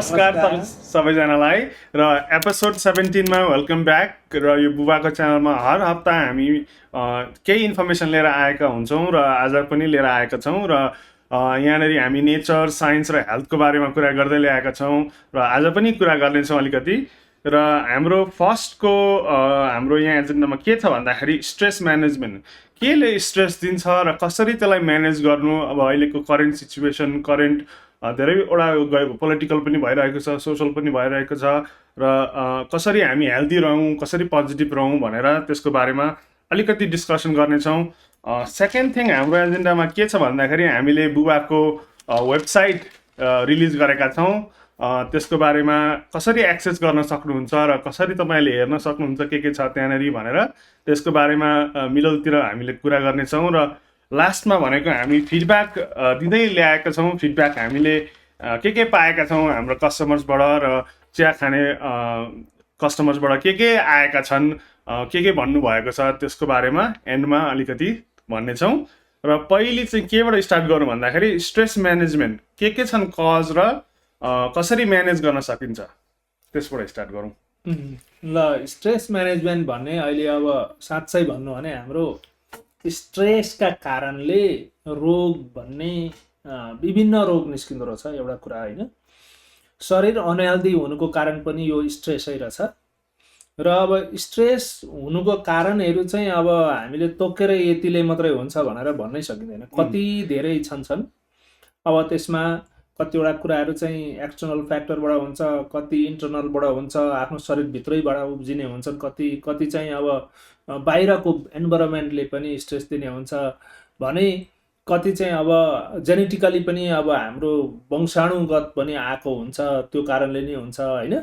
नमस्कार सबैजनालाई र एपिसोड 17 मा वेलकम ब्याक। र यो बुबाको च्यानलमा हर हप्ता हामी केही इन्फर्मेसन लिएर आएका हुन्छौँ र आज पनि लिएर आएका छौँ। र यहाँनिर हामी नेचर, साइन्स र हेल्थको बारेमा कुरा गर्दै ल्याएका छौँ र आज पनि कुरा गर्नेछौँ अलिकति। र हाम्रो फर्स्टको हाम्रो यहाँ एजेन्डामा के छ भन्दाखेरि स्ट्रेस म्यानेजमेन्ट। केले स्ट्रेस दिन्छ र कसरी त्यसलाई म्यानेज गर्नु। अब अहिलेको करेन्ट सिचुएसन, करेन्ट धेरैवटा पोलिटिकल पनि भइरहेको छ, सोसल पनि भइरहेको छ र कसरी हामी हेल्दी रहौँ, कसरी पोजिटिभ रहौँ भनेर त्यसको बारेमा अलिकति डिस्कसन गर्नेछौँ। सेकेन्ड थिङ हाम्रो एजेन्डामा के छ भन्दाखेरि हामीले बुबाको वेबसाइट रिलिज गरेका छौँ। त्यसको बारेमा कसरी एक्सेस गर्न सक्नुहुन्छ र कसरी तपाईँले हेर्न सक्नुहुन्छ के छ त्यहाँनिर भनेर त्यसको बारेमा मिडलतिर हामीले कुरा गर्नेछौँ। र लास्टमा भनेको हामी फिडब्याक दिँदै ल्याएका छौँ। फिडब्याक हामीले के पाएका छौँ हाम्रो कस्टमर्सबाट र चिया खाने कस्टमर्सबाट के आएका छन्, के भन्नुभएको छ त्यसको बारेमा एन्डमा अलिकति भन्नेछौँ। र पहिले चाहिँ केबाट स्टार्ट गरौँ भन्दाखेरि स्ट्रेस म्यानेजमेन्ट के छन् कज र कसरी म्यानेज गर्न सकिन्छ त्यसबाट स्टार्ट गरौँ। ल, स्ट्रेस म्यानेजमेन्ट भन्ने अहिले अब साँच्चै भन्नु भने हाम्रो स्ट्रेसका कारणले रोग भन्ने विभिन्न रोग निस्किँदो रहेछ एउटा कुरा होइन। शरीर अनहेल्दी हुनुको कारण पनि यो स्ट्रेसै रहेछ। र अब स्ट्रेस हुनुको कारणहरू चाहिँ अब हामीले तोकेर यतिले मात्रै हुन्छ भनेर भन्नै सकिँदैन, कति धेरै छन्। अब त्यसमा कतिवटा कुराहरू चाहिँ एक्सटर्नल फ्याक्टरबाट हुन्छ, कति इन्टर्नलबाट हुन्छ, आफ्नो शरीरभित्रैबाट उब्जिने हुन्छन्, कति चाहिँ अब बाहिरको इन्भाइरोमेन्टले पनि स्ट्रेस दिने हुन्छ भने कति चाहिँ अब जेनेटिकली पनि अब हाम्रो वंशाणुगत पनि आएको हुन्छ, त्यो कारणले नै हुन्छ होइन।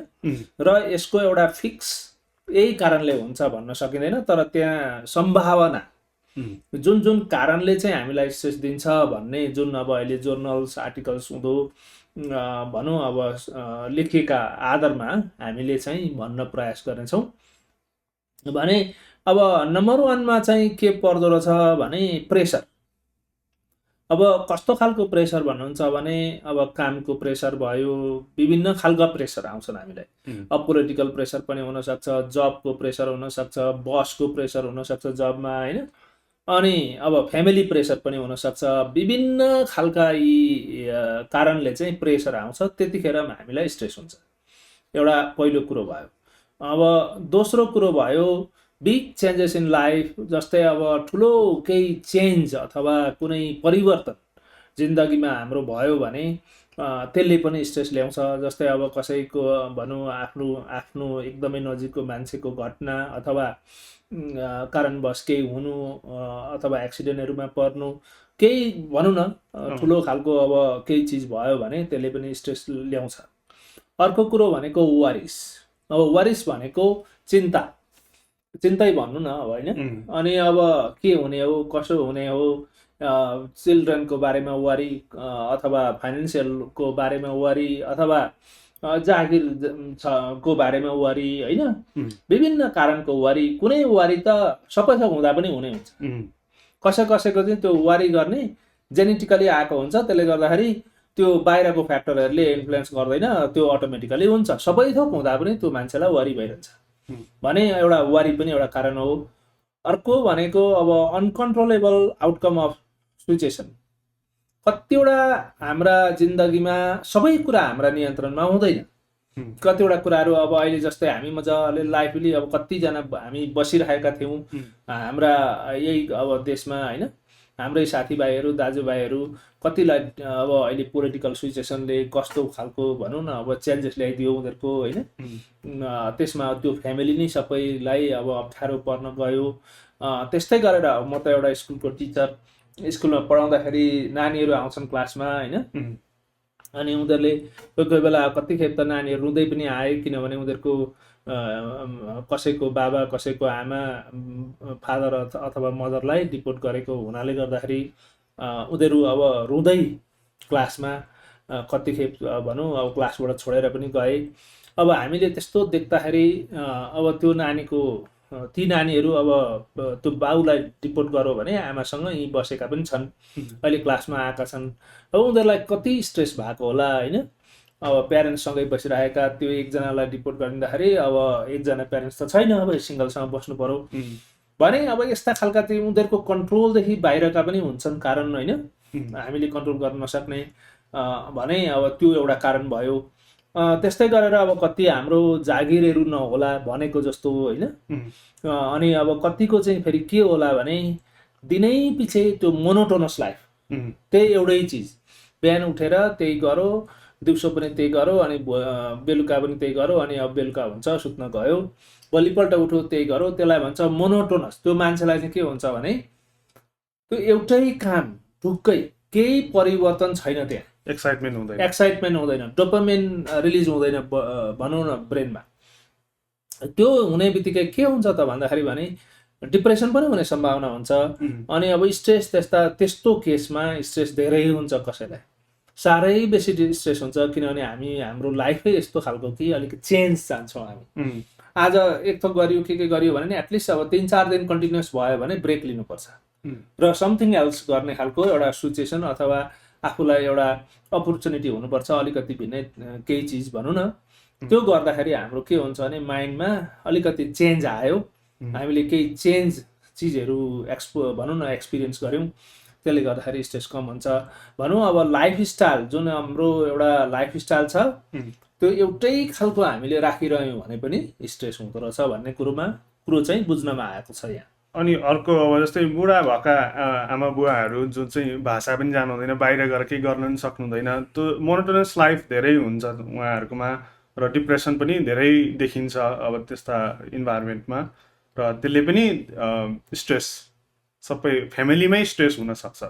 र यसको एउटा फिक्स यही कारणले हुन्छ भन्न सकिँदैन, तर त्यहाँ सम्भावना जुन कारणले चाहिँ हामीलाई स्ट्रेस दिन्छ भन्ने जुन अब अहिले जर्नल्स, आर्टिकल्स हुँदो भनौँ अब लेखिएका आधारमा हामीले चाहिँ भन्न प्रयास गर्नेछौँ। भने अब नम्बर 1 मा चाहिँ के पर्दो रहेछ भने प्रेसर। अब कस्तो खालको प्रेसर भन्नुहुन्छ भने अब कामको प्रेसर भयो, विभिन्न खालका प्रेसर आउँछन् हामीलाई। अब पोलिटिकल प्रेसर पनि हुनसक्छ, जबको प्रेसर हुनसक्छ, बसको प्रेसर हुनसक्छ जबमा होइन, अनि अब फ्यामिली प्रेसर पनि हुनसक्छ। विभिन्न खालका यी कारणले चाहिँ प्रेसर आउँछ, त्यतिखेर हामीलाई स्ट्रेस हुन्छ। एउटा पहिलो कुरो भयो। अब दोस्रो कुरो भयो बिग चेन्जेस इन लाइफ, जस्तै अब ठुलो केही चेन्ज अथवा कुनै परिवर्तन जिन्दगीमा हाम्रो भयो भने त्यसले पनि स्ट्रेस ल्याउँछ। जस्तै अब कसैको भनौँ आफ्नो एकदमै नजिकको मान्छेको घटना अथवा कारणवश केही हुनु अथवा एक्सिडेन्टहरूमा पर्नु, केही भनौँ न ठुलो खालको अब केही चिज भयो भने त्यसले पनि स्ट्रेस ल्याउँछ। अर्को कुरो भनेको वारिस। अब वारिस भनेको चिन्तै भन्नु न अब होइन। अनि अब के हुने हो, कसो हुने हो, चिल्ड्रेनको बारेमा वरी अथवा फाइनेन्सियलको बारेमा वरी अथवा जागिर को बारेमा वरी होइन, विभिन्न कारणको वरी। कुनै वरी त सबैसँग हुँदा पनि हुने हुन्छ, कसैको चाहिँ त्यो वरी गर्ने जेनेटिकली आएको हुन्छ, त्यसले गर्दाखेरि त्यो बाहिरको फ्याक्टरहरूले इन्फ्लुएन्स गर्दैन, त्यो अटोमेटिकली हुन्छ। सबै थोक हुँदा पनि त्यो मान्छेलाई वरी भइरहन्छ भने एउटा वरी पनि एउटा कारण हो। अर्को भनेको अब अनकन्ट्रोलेबल आउटकम अफ सिचुएसन। कतिवटा हाम्रा जिन्दगीमा सबै कुरा हाम्रा नियन्त्रणमा हुँदैन। कतिवटा कुराहरू अब अहिले जस्तै हामी मजाले लाइफली अब कतिजना हामी बसिरहेका थियौँ हाम्रा यही अब देशमा होइन, हाम्रै साथीभाइहरू, दाजुभाइहरू कतिलाई अब अहिले पोलिटिकल सिचुएसनले कस्तो खालको भनौँ न अब चेन्जेस ल्याइदियो उनीहरूको होइन। त्यसमा त्यो फ्यामिली नै सबैलाई अब अप्ठ्यारो पर्न गयो। त्यस्तै गरेर म त एउटा स्कुलको टिचर, स्कुलमा पढाउँदाखेरि नानीहरू आउँछन् क्लासमा होइन, अनि उनीहरूले कोही बेला कतिखेप त नानीहरू रुँदै पनि आए, किनभने उनीहरूको कसैको बाबा, कसैको आमा, फादर अथवा मदरलाई रिपोर्ट गरेको हुनाले गर्दाखेरि उनीहरू अब रुँदै क्लासमा कतिखेप भनौँ अब क्लासबाट छोडेर पनि गए। अब हामीले त्यस्तो देख्दाखेरि अब त्यो नानीको ती नानीहरू अब त्यो बाउलाई रिपोर्ट गरौँ भने आमासँग यहीँ बसेका पनि छन्, अहिले क्लासमा आएका छन्। अब उनीहरूलाई कति स्ट्रेस भएको होला होइन। अब प्यारेन्ट्ससँगै बसिरहेका त्यो एकजनालाई डिपोर्ट गरिदिँदाखेरि अब एकजना प्यारेन्ट्स त छैन, अब सिङ्गलसँग बस्नु पर्यो भने अब यस्ता खालका त्यो उनीहरूको कन्ट्रोलदेखि बाहिरका पनि हुन्छन् कारण, होइन, हामीले कन्ट्रोल गर्न नसक्ने भने अब त्यो एउटा कारण भयो। त्यस्तै गरेर अब कति हाम्रो जागिरहरू नहोला भनेको जस्तो, होइन, अनि अब कतिको चाहिँ फेरि के होला भने दिनै पछि त्यो मोनोटोनस लाइफ, त्यही एउटै चिज, बिहान उठेर त्यही गरो, दिउँसो पनि त्यही गरो, अनि बेलुका पनि त्यही गरो, अनि अब बेलुका हुन्छ सुत्न गयो, भोलिपल्ट उठो त्यही गरो, त्यसलाई भन्छ मोनोटोनस। त्यो मान्छेलाई चाहिँ के हुन्छ भने त्यो एउटै काम ढुक्कै, केही परिवर्तन छैन, त्यहाँ एक्साइटमेन्ट हुँदैन, डोपामिन रिलिज हुँदैन भनौँ न ब्रेनमा। त्यो हुने बित्तिकै के हुन्छ त भन्दाखेरि भने डिप्रेसन पनि हुने सम्भावना हुन्छ। अनि अब स्ट्रेस त्यस्तो केसमा स्ट्रेस धेरै हुन्छ, कसैलाई साह्रै बेसी स्ट्रेस हुन्छ, किनभने हाम्रो लाइफै यस्तो खालको कि अलिक चेन्ज चाहन्छौँ हामी। आज एक थोक गरियो के गरियो भने नि एटलिस्ट अब 3-4 दिन कन्टिन्युस भयो भने ब्रेक लिनुपर्छ र समथिङ एल्स गर्ने खालको एउटा सिचुएसन अथवा आफूलाई एउटा अपर्च्युनिटी हुनुपर्छ, अलिकति भिन्नै केही चिज भनौँ न। त्यो गर्दाखेरि हाम्रो के हुन्छ भने माइन्डमा अलिकति चेन्ज आयो, हामीले केही चेन्ज चिजहरू भनौँ न एक्सपिरियन्स गऱ्यौँ, त्यसले गर्दाखेरि स्ट्रेस कम हुन्छ। भनौँ अब लाइफस्टाइल, जुन हाम्रो एउटा लाइफस्टाइल छ त्यो एउटै खालको हामीले राखिरह्यौँ भने पनि स्ट्रेस हुँदो रहेछ भन्ने कुरो चाहिँ बुझ्नमा आएको छ यहाँ। अनि अर्को अब जस्तै बुढा भएका आमा बुवाहरू जुन चाहिँ भाषा पनि जानु हुँदैन, बाहिर गएर केही गर्न पनि सक्नुहुँदैन, त्यो मोनोटोनस लाइफ धेरै हुन्छ उहाँहरूकोमा र डिप्रेसन पनि धेरै देखिन्छ अब त्यस्ता इन्भाइरोमेन्टमा, र त्यसले पनि स्ट्रेस, सबै फ्यामिलीमै स्ट्रेस हुनसक्छ।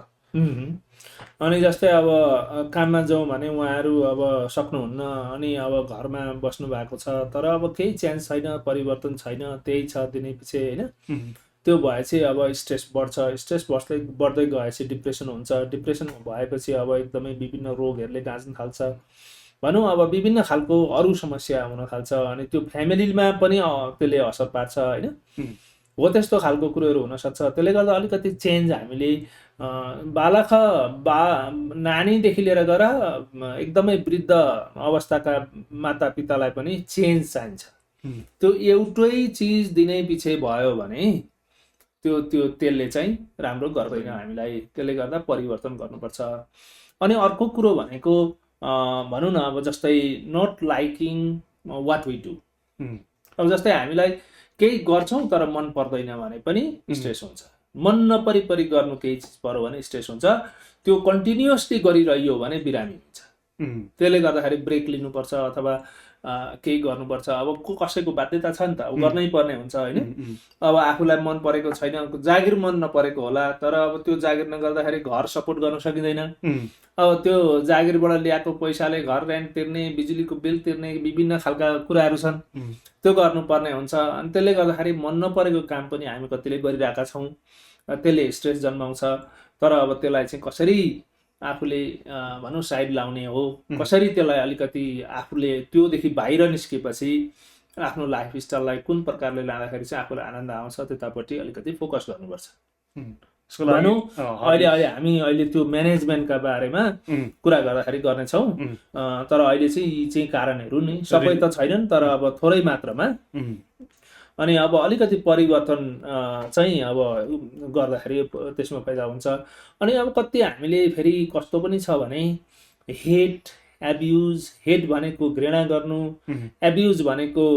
अनि जस्तै अब काममा जाउँ भने उहाँहरू अब सक्नुहुन्न, अनि अब घरमा बस्नु भएको छ तर अब केही चेन्ज छैन, परिवर्तन छैन, त्यही छ दिनै पछि, होइन। त्यो भएपछि अब स्ट्रेस बढ्छ, स्ट्रेस बढ्दै गएपछि डिप्रेसन हुन्छ, डिप्रेसन भएपछि अब एकदमै विभिन्न रोगहरूले गाँच्न थाल्छ, भनौँ अब विभिन्न खालको अरू समस्या हुन थाल्छ, अनि त्यो फ्यामिलीमा पनि त्यसले असर पार्छ, होइन। हो त्यस्तो खालको कुरोहरू हुनसक्छ। त्यसले गर्दा अलिकति चेन्ज हामीले नानीदेखि लिएर गएर एकदमै वृद्ध अवस्थाका मातापितालाई पनि चेन्ज चाहिन्छ। त्यो एउटै चिज दिनै पछि भयो भने त्यसले चाहिँ राम्रो गर्दैन हामीलाई, त्यसले गर्दा परिवर्तन गर्नुपर्छ। अनि अर्को कुरो भनेको भनौँ न अब जस्तै not liking what we do, अब जस्तै हामीलाई केही गर्छौँ तर मन पर्दैन भने पनि स्ट्रेस हुन्छ। मन नपरि गर्नु केही चिज पर्यो भने स्ट्रेस हुन्छ, त्यो कन्टिन्युअसली गरिरह्यो भने बिरामी हुन्छ। त्यसले गर्दाखेरि ब्रेक लिनुपर्छ अथवा केही गर्नुपर्छ। अब कसैको बाध्यता छ नि त, अब गर्नै पर्ने हुन्छ, होइन। अब आफूलाई मन परेको छैन, जागिर मन नपरेको होला, तर अब त्यो जागिर नगर्दाखेरि घर सपोर्ट गर्न सकिँदैन। अब त्यो जागिरबाट ल्याएको पैसाले घर रेन्ट तिर्ने, बिजुलीको बिल तिर्ने, विभिन्न खालका कुराहरू छन्, त्यो गर्नुपर्ने हुन्छ। अनि त्यसले गर्दाखेरि मन नपरेको काम पनि हामी कतिले गरिरहेका छौँ, त्यसले स्ट्रेस जन्माउँछ। तर अब त्यसलाई चाहिँ कसरी आफूले भनौँ साइड लाउने हो, कसरी त्यसलाई अलिकति आफूले त्योदेखि बाहिर निस्केपछि आफ्नो लाइफस्टाइललाई कुन प्रकारले लाँदाखेरि चाहिँ आफूलाई आनन्द आउँछ त्यतापट्टि अलिकति फोकस गर्नुपर्छ। भनौँ अहिले त्यो म्यानेजमेन्टका बारेमा कुरा गर्दाखेरि गर्नेछौँ, तर अहिले चाहिँ यी चाहिँ कारणहरू नै, सबै त छैनन् तर अब थोरै मात्रामा। अनि अब अलिकति परिवर्तन चाहिँ अब गर्दाखेरि त्यसमा पैदा हुन्छ। अनि अब कति हामीले फेरि कस्तो पनि छ भने हेट एब्युज भनेको घृणा गर्नु, एब्युज भनेको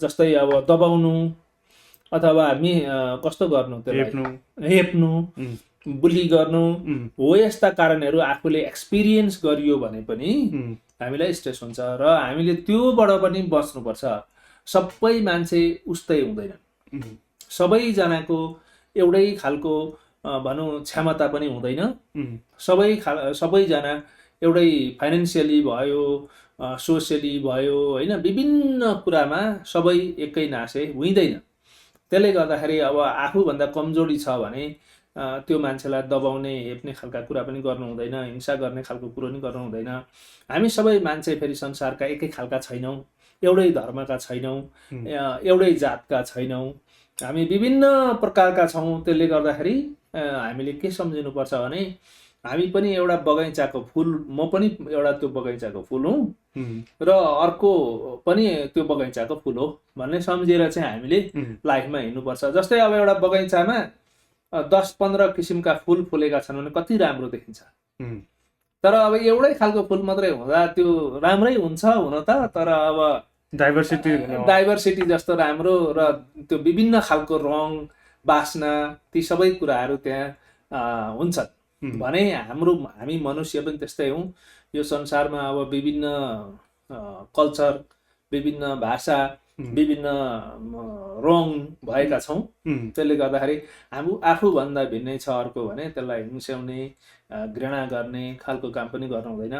जस्तै अब दबाउनु अथवा कस्तो गर्नु, त्यसलाई हेप्नु, बुली गर्नु, हो यस्ता कारणहरू आफूले एक्सपिरियन्स गरियो भने पनि हामीलाई स्ट्रेस हुन्छ र हामीले त्योबाट पनि बच्नुपर्छ। सबै मान्छे उस्तै हुँदैन, सबैजनाको एउटै खालको भनौँ क्षमता पनि हुँदैन, सबैजना एउटै फाइनेन्सियली भयो, सोसियली भयो, होइन, विभिन्न कुरामा सबै एकै नासे हुँदैन। त्यसले गर्दाखेरि अब आफूभन्दा कमजोरी छ भने त्यो मान्छेलाई दबाउने, हेप्ने खालका कुरा पनि गर्नु हुँदैन, हिंसा गर्ने खालको कुरो पनि गर्नु हुँदैन। हामी सबै मान्छे फेरि संसारका एकै खालका छैनौँ, एउटै धर्मका छैनौँ, एउटै जातका छैनौँ, हामी विभिन्न प्रकारका छौँ। त्यसले गर्दाखेरि हामीले के सम्झिनुपर्छ भने हामी पनि एउटा बगैँचाको फुल, म पनि एउटा त्यो बगैँचाको फुल हुँ र अर्को पनि त्यो बगैँचाको फुल हो भन्ने सम्झेर चाहिँ हामीले लाइफमा हिँड्नुपर्छ। जस्तै अब एउटा बगैँचामा 10-15 किसिमका फुल फुलेका छन् भने कति राम्रो देखिन्छ, तर अब एउटै खालको फुल मात्रै हुँदा त्यो राम्रै हुन्छ हुन त, तर अब डाइभर्सिटी जस्तो राम्रो र त्यो विभिन्न खालको रङ बास्ना ती सबै कुराहरू त्यहाँ हुन्छन् भने हामी मनुष्य पनि त्यस्तै हौँ। यो संसारमा अब विभिन्न कल्चर, विभिन्न भाषा, विभिन्न रङ भएका छौँ। त्यसले गर्दाखेरि आफूभन्दा भिन्नै छ अर्को भने त्यसलाई हिंस्याउने, घृणा गर्ने खालको काम पनि गर्नु हुँदैन।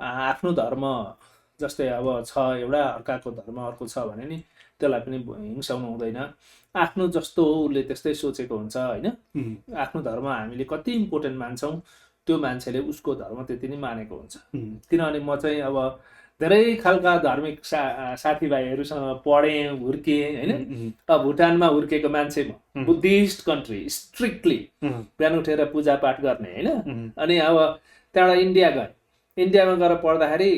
आफ्नो धर्म जस्तै अब छ एउटा, अर्काको धर्म अर्को छ भने नि त्यसलाई पनि हिंसाउनु हुँदैन। आफ्नो जस्तो हो उसले त्यस्तै सोचेको हुन्छ होइन। आफ्नो धर्म हामीले कति इम्पोर्टेन्ट मान्छौँ त्यो मान्छेले उसको धर्म त्यति नै मानेको हुन्छ। किनभने म चाहिँ अब धेरै खालका धार्मिक साथीभाइहरूसँग पढेँ, हुर्केँ होइन। अब भुटानमा हुर्केको मान्छे म, बुद्धिस्ट कन्ट्री, स्ट्रिक्टली बिहान उठेर पूजापाठ गर्ने होइन। अनि अब त्यहाँबाट इन्डिया गएँ, इन्डियामा गएर पढ्दाखेरि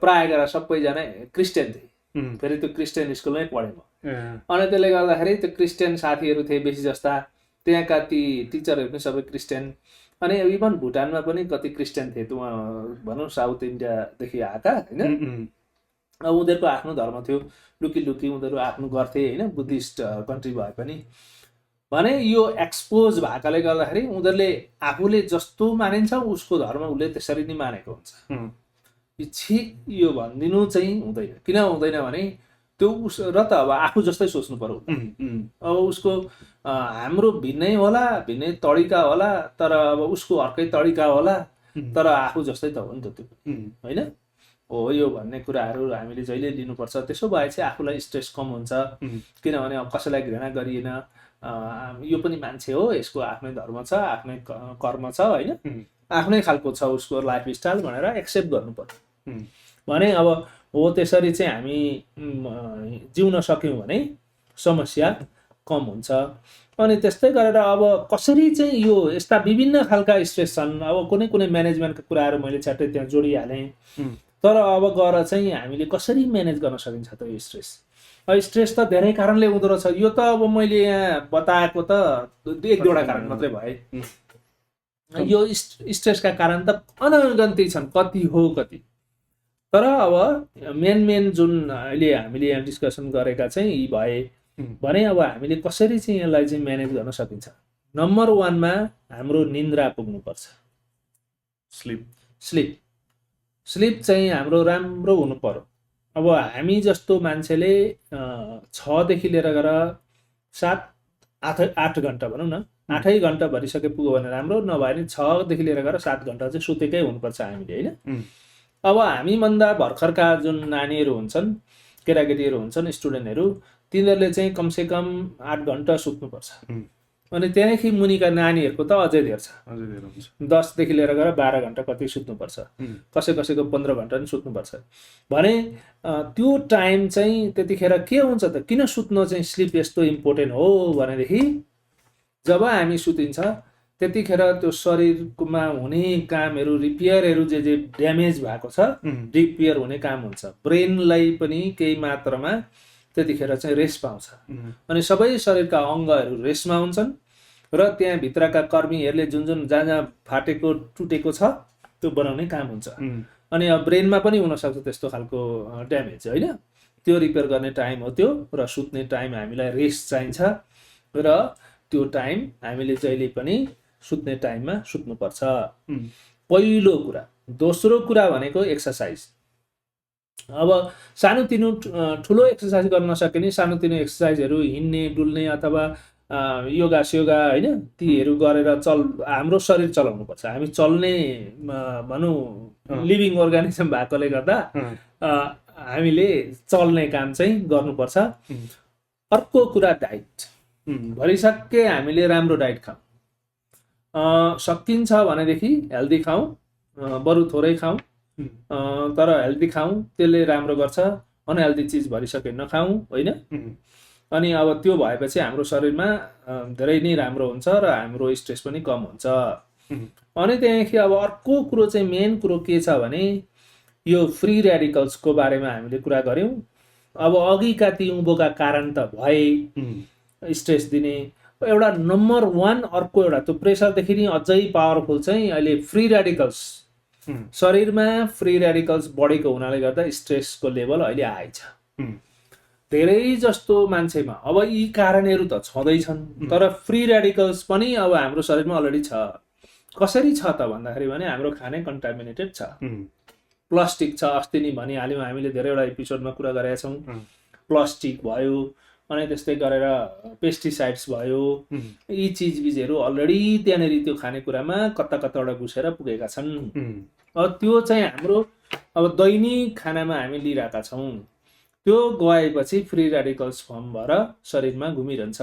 प्रायः गरेर सबैजना क्रिस्चियन थिए, फेरि त्यो क्रिस्चियन स्कुलमै पढेँ म। अनि त्यसले गर्दाखेरि त्यो क्रिस्चियन साथीहरू थिए बेसी जस्ता, त्यहाँका ती टिचरहरू पनि सबै क्रिस्चियन। अनि इभन भुटानमा पनि कति क्रिस्चियन थिए, त्यो भनौँ साउथ इन्डियादेखि आएका होइन। अब उनीहरूको आफ्नो धर्म थियो, लुकी उनीहरू आफ्नो गर्थे होइन, बुद्धिस्ट कन्ट्री भए पनि। भने यो एक्सपोज भएकाले गर्दाखेरि उनीहरूले आफूले जस्तो मानिन्छ उसको धर्म उसले त्यसरी नै मानेको हुन्छ। यो भनिदिनु चाहिँ हुँदैन। किन हुँदैन भने त्यो र त अब आफू जस्तै सोच्नु पर्यो। अब उसको हाम्रो भिन्नै होला, भिन्नै तरिका होला, तर अब उसको अर्कै तरिका होला, तर आफू जस्तै त हो नि त त्यो होइन हो। यो भन्ने कुराहरू हामीले जहिले लिनुपर्छ। त्यसो भए चाहिँ आफूलाई स्ट्रेस कम हुन्छ। किनभने अब कसैलाई घृणा गरिएन, यो पनि मान्छे हो, यसको आफ्नै धर्म छ, आफ्नै कर्म छ होइन, आफ्नै खालको छ उसको लाइफ स्टाइल भनेर एक्सेप्ट गर्नु पर्यो। भने अब हो त्यसरी चाहिँ हामी जिउन सक्यौँ भने समस्या कम हुन्छ। अनि त्यस्तै गरेर अब कसरी चाहिँ यो यस्ता विभिन्न खालका स्ट्रेस छन्। अब कुनै म्यानेजमेन्टका कुराहरू मैले छ्याट्टै त्यहाँ जोडिहालेँ, तर अब गएर चाहिँ हामीले कसरी म्यानेज गर्न सकिन्छ त यो स्ट्रेस। स्ट्रेस त धेरै कारणले हुँदो रहेछ। यो त अब मैले यहाँ बताएको त 1-2 कारण मात्रै भए। यो स्ट्रेसका कारण त अनगन्ती छन्, कति हो कति। तर अब मेन जुन अहिले हामीले यहाँ डिस्कसन गरेका चाहिँ यी भए भने अब हामीले कसरी चाहिँ यसलाई चाहिँ म्यानेज गर्न सकिन्छ। नम्बर 1मा हाम्रो निन्द्रा पुग्नुपर्छ। स्लिप चाहिँ हाम्रो राम्रो हुनु पर्यो। अब हामी जस्तो मान्छेले 6 देखि लिएर गएर 7-8 घन्टा भनौँ न, 8 घन्टा भरिसके पुग्यो भने राम्रो, नभए नि 6 देखि लिएर गएर 7 घन्टा चाहिँ सुतेकै हुनुपर्छ हामीले होइन। अब हामीभन्दा भर्खरका जुन नानीहरू हुन्छन्, केटाकेटीहरू हुन्छन्, स्टुडेन्टहरू, तिनीहरूले चाहिँ कमसेकम 8 घन्टा सुत्नुपर्छ। अनि त्यहाँदेखि मुनिका नानीहरूको त अझै धेर छ, 10 देखि लिएर गएर 12 घन्टा कति सुत्नुपर्छ, कसैको 15 घन्टा पनि सुत्नुपर्छ। भने त्यो टाइम चाहिँ त्यतिखेर के हुन्छ त, किन सुत्न चाहिँ स्लिप यस्तो इम्पोर्टेन्ट हो भनेदेखि जब हामी सुतिन्छ त्यतिखेर त्यो शरीरमा हुने कामहरू, रिपेयरहरू जे ड्यामेज भएको छ रिपेयर हुने काम हुन्छ। ब्रेनलाई पनि केही मात्रामा त्यतिखेर चाहिँ रेस्ट पाउँछ। अनि सबै शरीरका अङ्गहरू रेस्टमा हुन्छन् र त्यहाँ भित्रका कर्मीहरूले जुन जहाँ फाटेको टुटेको छ त्यो बनाउने काम हुन्छ। अनि अब ब्रेनमा पनि हुनसक्छ त्यस्तो खालको ड्यामेज होइन। त्यो रिपेयर गर्ने टाइम हो त्यो, र सुत्ने टाइम हामीलाई रेस्ट चाहिन्छ र त्यो टाइम हामीले जहिले पनि सुत्ने टाइममा सुत्नुपर्छ, पहिलो कुरा। दोस्रो कुरा भनेको एक्सर्साइज। अब सानोतिनो ठुलो एक्सर्साइज गर्न नसके नि सानोतिनो एक्सर्साइजहरू, हिँड्ने डुल्ने अथवा योगा होइन, तीहरू गरेर हाम्रो शरीर चलाउनुपर्छ। हामी चल्ने भनौँ लिभिङ अर्गानिजम भएकोले गर्दा हामीले चल्ने काम चाहिँ गर्नुपर्छ। अर्को कुरा डाइट। भरिसक्कै हामीले राम्रो डाइट खाऊँ, सकिन्छ भनेदेखि हेल्दी खाऊँ, बरु थोरै खाऊँ तर हेल्दी खाऊँ, त्यसले राम्रो गर्छ। अनहेल्दी चिज भरिसक्कै नखाऊँ होइन। अनि अब त्यो भएपछि हाम्रो शरीरमा धेरै नै राम्रो हुन्छ र हाम्रो स्ट्रेस पनि कम हुन्छ। अनि त्यहाँदेखि अब अर्को कुरो चाहिँ मेन कुरो के छ भने यो फ्री रेडिकल्सको बारेमा हामीले कुरा गऱ्यौँ। अब अघिका ती उँभोका कारण त भए स्ट्रेस दिने एउटा नम्बर 1 अर्को एउटा त्यो प्रेसरदेखि नि अझै पावरफुल चाहिँ अहिले फ्री रेडिकल्स शरीरमा फ्री रेडिकल्स बढेको हुनाले गर्दा स्ट्रेसको लेभल अहिले आएछ धेरै जस्तो मान्छेमा। अब यी कारणहरू त छँदैछन् तर फ्री रेडिकल्स पनि अब हाम्रो शरीरमा अलरेडी छ। कसरी छ त भन्दाखेरि भने हाम्रो खाने कन्टामिनेटेड छ, प्लास्टिक छ। अस्ति नै भनिहाल्यौँ हामीले धेरैवटा एपिसोडमा कुरा गरेका छौँ। प्लास्टिक भयो अनि त्यस्तै गरेर पेस्टिसाइड्स भयो, यी चिजबिजहरू अलरेडी त्यहाँनिर त्यो खानेकुरामा कता कताबाट घुसेर पुगेका छन्। अब त्यो चाहिँ हाम्रो अब दैनिक खानामा हामी लिइरहेका छौँ। त्यो गएपछि फ्री रेडिकल्स फर्म भएर शरीरमा घुमिरहन्छ।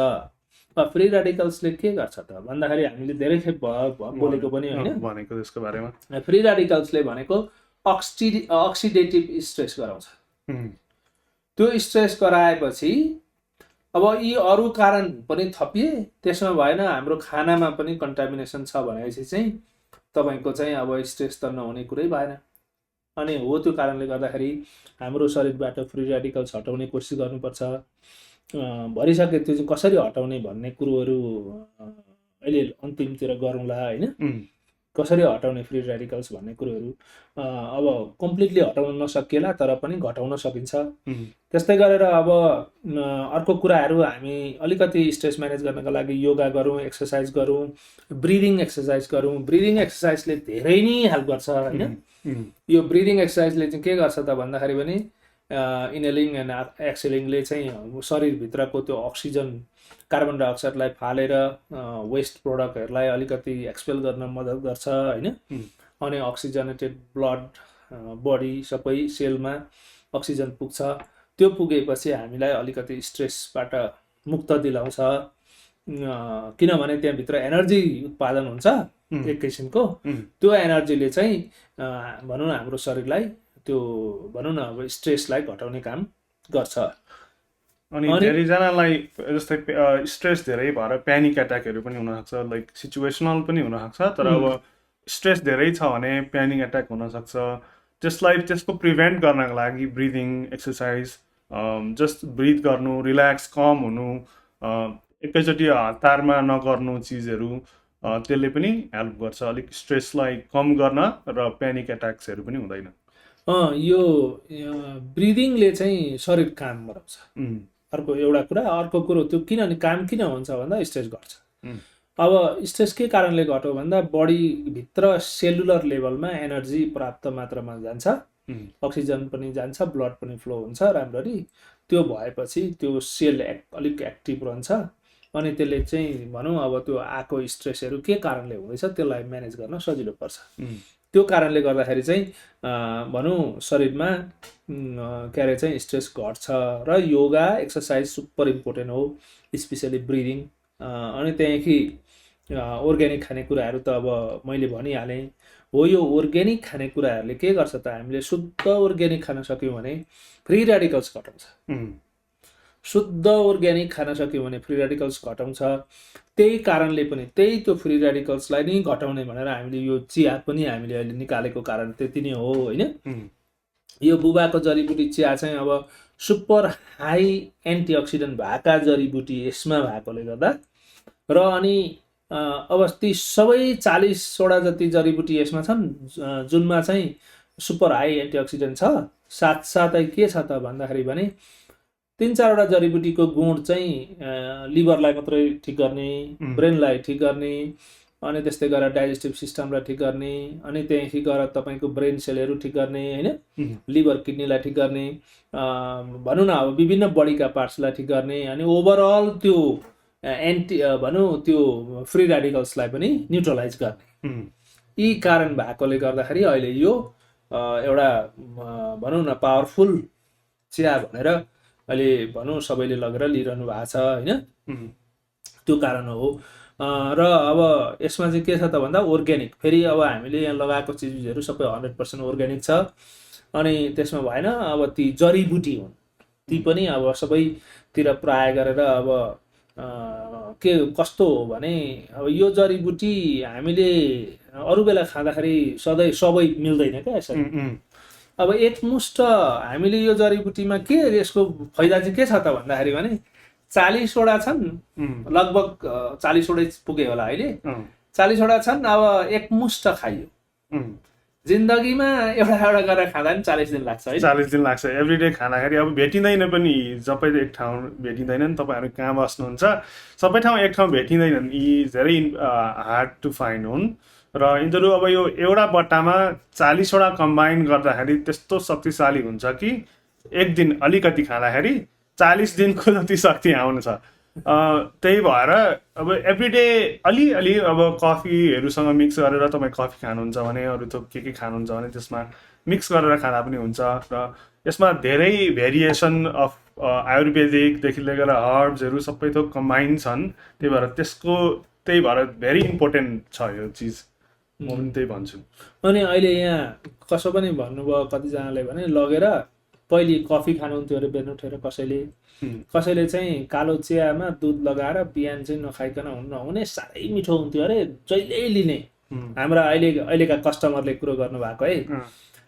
अब फ्री रेडिकल्सले के गर्छ त भन्दाखेरि हामीले धेरै खेप बोलेको पनि होइन भनेको त्यसको बारेमा। फ्री रेडिकल्सले भनेको अक्सिडेटिभ स्ट्रेस गराउँछ। त्यो स्ट्रेस गराएपछि अब यी अरू कारण पनि थपिए त्यसमा भएन, हाम्रो खानामा पनि कन्टामिनेसन छ भनेपछि चाहिँ तपाईँको चाहिँ अब स्ट्रेस त नहुने कुरै भएन। अनि हो त्यो कारणले गर्दाखेरि हाम्रो शरीरबाट फ्री रेडिकल्स हटाउने कोसिस गर्नुपर्छ। भरिसके त्यो चाहिँ कसरी हटाउने भन्ने कुरोहरू अहिले अन्तिमतिर गरौँला होइन। कसरी हटाउने फ्री रेडिकल्स भन्ने कुरोहरू अब कम्प्लिटली हटाउन नसकिएला तर पनि घटाउन सकिन्छ। त्यस्तै गरेर अब अर्को कुराहरू हामी अलिकति स्ट्रेस म्यानेज गर्नको लागि योगा गरौँ, एक्सर्साइज गरौँ, ब्रिदिङ एक्सर्साइज गरौँ। ब्रिदिङ एक्सर्साइजले धेरै नै हेल्प गर्छ होइन। यो ब्रिदिङ एक्सर्साइजले चाहिँ के गर्छ त भन्दाखेरि पनि इनहेलिङ एन्ड एक्सहेलिङले चाहिँ शरीरभित्रको त्यो अक्सिजन कार्बन डाइअक्साइडलाई फालेर वेस्ट प्रोडक्टहरूलाई अलिकति एक्सपेल गर्न मद्दत गर्छ होइन। अनि अक्सिजनेटेड ब्लड बडी सबै सेलमा अक्सिजन पुग्छ। त्यो पुगेपछि हामीलाई अलिकति स्ट्रेसबाट मुक्त दिलाउँछ किनभने त्यहाँभित्र एनर्जी उत्पादन हुन्छ एक किसिमको। त्यो एनर्जीले चाहिँ भनौँ न हाम्रो शरीरलाई त्यो भनौँ न अब स्ट्रेसलाई घटाउने काम गर्छ। अनि धेरैजनालाई जस्तै स्ट्रेस धेरै भएर प्यानिक एट्याकहरू पनि हुनसक्छ, लाइक सिचुएसनल पनि हुनसक्छ। तर अब स्ट्रेस धेरै छ भने प्यानिक एट्याक हुनसक्छ। त्यसलाई त्यसको प्रिभेन्ट गर्नको लागि ब्रिदिङ एक्सर्साइज, जस्ट ब्रिथ गर्नु, रिल्याक्स, कम हुनु, एकैचोटि हतारमा नगर्नु चिजहरू, त्यसले पनि हेल्प गर्छ अलिक स्ट्रेसलाई कम गर्न र प्यानिक एट्याक्सहरू पनि हुँदैन। यो ब्रिदिङले चाहिँ शरीर काम गराउँछ अर्को एउटा कुरा। अर्को कुरो त्यो काम किन हुन्छ भन्दा स्ट्रेस घट्छ। अब स्ट्रेस के कारणले घट्यो भन्दा बडीभित्र सेलुलर लेभलमा एनर्जी पर्याप्त मात्रामा जान्छ, अक्सिजन पनि जान्छ, ब्लड पनि फ्लो हुन्छ राम्ररी। त्यो भएपछि त्यो सेल अलिक एक्टिभ रहन्छ अनि त्यसले चाहिँ भनौँ अब त्यो आएको स्ट्रेसहरू के कारणले हुँदैछ त्यसलाई म्यानेज गर्न सजिलो पर्छ। त्यो कारणले गर्दाखेरि चाहिँ भनौँ शरीरमा के अरे चाहिँ स्ट्रेस घट्छ। र योगा एक्सर्साइज सुपर इम्पोर्टेन्ट हो, स्पेसली ब्रिदिङ। अनि त्यहाँदेखि अर्ग्यानिक खानेकुराहरू त अब मैले भनिहालेँ हो। यो अर्ग्यानिक खानेकुराहरूले के गर्छ त हामीले शुद्ध अर्ग्यानिक खान सक्यौँ भने फ्री रेडिकल्स घटाउँछ। शुद्ध अर्ग्यानिक खान सक्यौँ भने फ्री रेडिकल्स घटाउँछ। त्यही कारणले पनि त्यही त्यो फ्री रेडिकल्सलाई नै घटाउने भनेर हामीले यो चिया पनि हामीले अहिले निकालेको कारण त्यति नै हो होइन। यो बुबाको जडीबुटी चिया चाहिँ अब सुपर हाई एन्टिअक्सिडेन्ट भएका जडीबुटी यसमा भएकोले गर्दा र अनि अब ती सबै 40वटा जति जडीबुटी यसमा छन् जुनमा चाहिँ सुपर हाई एन्टिअक्सिडेन्ट छ। साथसाथै के छ त भन्दाखेरि भने 3-4वटा जडीबुटीको गुण चाहिँ लिभरलाई मात्रै ठिक गर्ने, ब्रेनलाई ठिक गर्ने, अनि त्यस्तै गरेर डाइजेस्टिभ सिस्टमलाई ठिक गर्ने, अनि त्यहाँदेखि गएर तपाईँको ब्रेन सेलहरू ठिक गर्ने होइन, लिभर किडनीलाई ठिक गर्ने, भनौँ न अब विभिन्न बडीका पार्ट्सलाई ठिक गर्ने, अनि ओभरअल त्यो भनौँ त्यो फ्री रेडिकल्सलाई पनि न्युट्रलाइज गर्ने। यी कारण भएकोले गर्दाखेरि अहिले यो एउटा भनौँ न पावरफुल चिया भनेर अहिले भनौँ सबैले लगेर लिइरहनु भएको छ होइन। त्यो कारण हो। र अब यसमा चाहिँ के छ त भन्दा अर्ग्यानिक, फेरि अब हामीले यहाँ लगाएको चिजहरू सबै 100% अर्ग्यानिक छ। अनि त्यसमा भएन अब ती जडीबुटी हुन्, ती पनि अब सबैतिर प्राय गरेर अब के कस्तो हो भने अब यो जडीबुटी हामीले अरू बेला खाँदाखेरि सधैँ सबै मिल्दैन क्या यसरी। अब एकमुष्ट हामीले यो जडीबुटीमा के यसको फाइदा चाहिँ के छ त भन्दाखेरि भने 40वटा छन्, लगभग 40वटै पुग्यो होला अहिले। 40वटा छन्, अब एकमुष्ट खाइयो। जिन्दगीमा एउटा गरेर खाँदा पनि 40 दिन लाग्छ है। 40 दिन लाग्छ एभ्रिडे खाँदाखेरि। अब भेटिँदैन पनि, सबै एक ठाउँ भेटिँदैनन्। तपाईँहरू कहाँ बस्नुहुन्छ, सबै ठाउँ एक ठाउँ भेटिँदैनन्। यी धेरै हार्ड टु फाइन्ड हुन् र यिनीहरू अब यो एउटा बट्टामा 40वटा कम्बाइन गर्दाखेरि त्यस्तो शक्तिशाली हुन्छ कि एक दिन अलिकति खाँदाखेरि 40 दिनको जति शक्ति आउँछ। त्यही भएर अब एभ्रिडे अलिअलि अब कफीहरूसँग मिक्स गरेर तपाईँ कफी खानुहुन्छ भने, अरू थोक के खानुहुन्छ भने त्यसमा मिक्स गरेर खाँदा पनि हुन्छ। र यसमा धेरै भेरिएसन अफ आयुर्वेदिकदेखि लिएर हर्ब्सहरू सबै थोक कम्बाइन छन्। त्यही भएर भेरी इम्पोर्टेन्ट छ यो चिज, म पनि त्यही भन्छु। अनि अहिले यहाँ कसो पनि भन्नुभयो कतिजनाले भने लगेर पहिले कफी खानुहुन्थ्यो अरे बिहान उठेर, कसैले चाहिँ कालो चियामा दुध लगाएर बिहान चाहिँ नखाइकन नहुने, साह्रै मिठो हुन्थ्यो अरे, जहिले लिने। हाम्रा अहिलेका कस्टमरले कुरो गर्नुभएको है,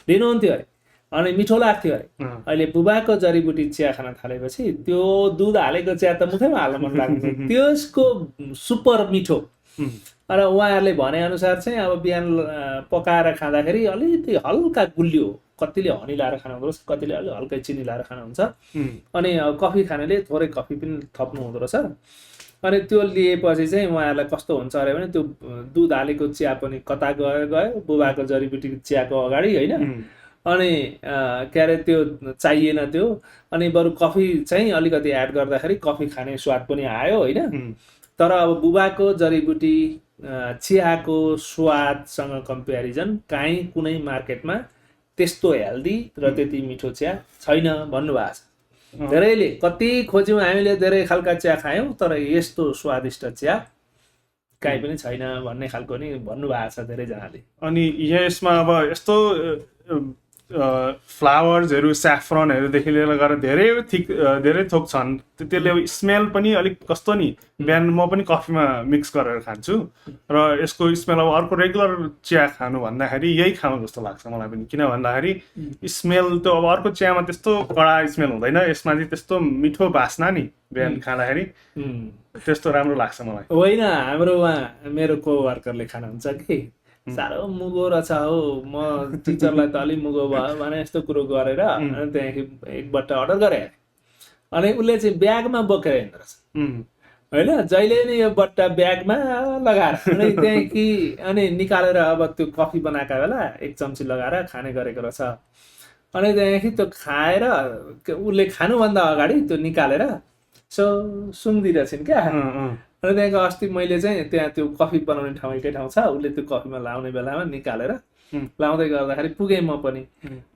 लिनुहुन्थ्यो अरे अनि मिठो लाग्थ्यो अरे। अहिले बुबाको जडीबुटी चिया खान थालेपछि त्यो दुध हालेको चिया त मुखैमा हाल्न मन लाग्थ्यो, त्यसको सुपर मिठो। र उहाँहरूले भनेअनुसार चाहिँ अब बिहान पकाएर खाँदाखेरि अलिकति हल्का गुलियो, कतिले हनी लाएर खानु हुँदो रहेछ, कतिले अलि हल्कै चिनी लाएर खानुहुन्छ। अनि कफी खानेले थोरै कफी पनि थप्नु हुँदो रहेछ। अनि त्यो लिएपछि चाहिँ उहाँहरूलाई कस्तो हुन्छ अरे भने त्यो दुध हालेको चिया पनि कता गयो बुबाको जडीबुटी चियाको अगाडि होइन। अनि के अरे त्यो चाहिएन त्यो, अनि बरु कफी चाहिँ अलिकति एड गर्दाखेरि कफी खाने स्वाद पनि आयो होइन। तर अब बुबाको जडीबुटी चियाको स्वादसँग कम्पेरिजन काहीँ कुनै मार्केटमा त्यस्तो हेल्दी र त्यति मिठो चिया छैन भन्नुभएको छ। धेरैले कति खोज्यौँ हामीले, धेरै खालका चिया खायौँ, तर यस्तो स्वादिष्ट चिया काहीँ पनि छैन भन्ने खालको नि भन्नुभएको छ धेरैजनाले। अनि यसमा अब यस्तो फ्लावर्सहरू, स्याफ्रनहरूदेखि लिएर गएर धेरै थोक छन्। त्यसले अब स्मेल पनि अलिक कस्तो नि, बिहान म पनि कफीमा मिक्स गरेर खान्छु र यसको स्मेल अब अर्को रेगुलर चिया खानु भन्दाखेरि यही खानु जस्तो लाग्छ मलाई पनि। किन भन्दाखेरि स्मेल त अब अर्को चियामा त्यस्तो कडा स्मेल हुँदैन, यसमा चाहिँ त्यस्तो मिठो बास्ना नि बिहान खाँदाखेरि त्यस्तो राम्रो लाग्छ मलाई। होइन, हाम्रो उहाँ मेरो कोवर्करले खानुहुन्छ कि साह्रो मुगो रहेछ हौ, म टिचरलाई त अलिक मुगो भयो भने यस्तो कुरो गरेर अनि त्यहाँदेखि एक बट्टा अर्डर गरेँ। अनि उसले चाहिँ ब्यागमा बोकेर हिँड्दो रहेछ होइन, जहिले नै यो बट्टा ब्यागमा लगाएर अनि त्यहाँदेखि अनि निकालेर अब त्यो कफी बनाएका बेला 1 चम्ची लगाएर खाने गरेको रहेछ। अनि त्यहाँदेखि त्यो खाएर उसले खानुभन्दा अगाडि त्यो निकालेर सो सुँगिदिरहेछन् क्या। अनि त्यहाँको अस्ति मैले चाहिँ त्यहाँ त्यो कफी बनाउने ठाउँ एकै ठाउँ छ, उसले त्यो कफीमा लाउने बेलामा निकालेर लाउँदै गर्दाखेरि पुगेँ म पनि।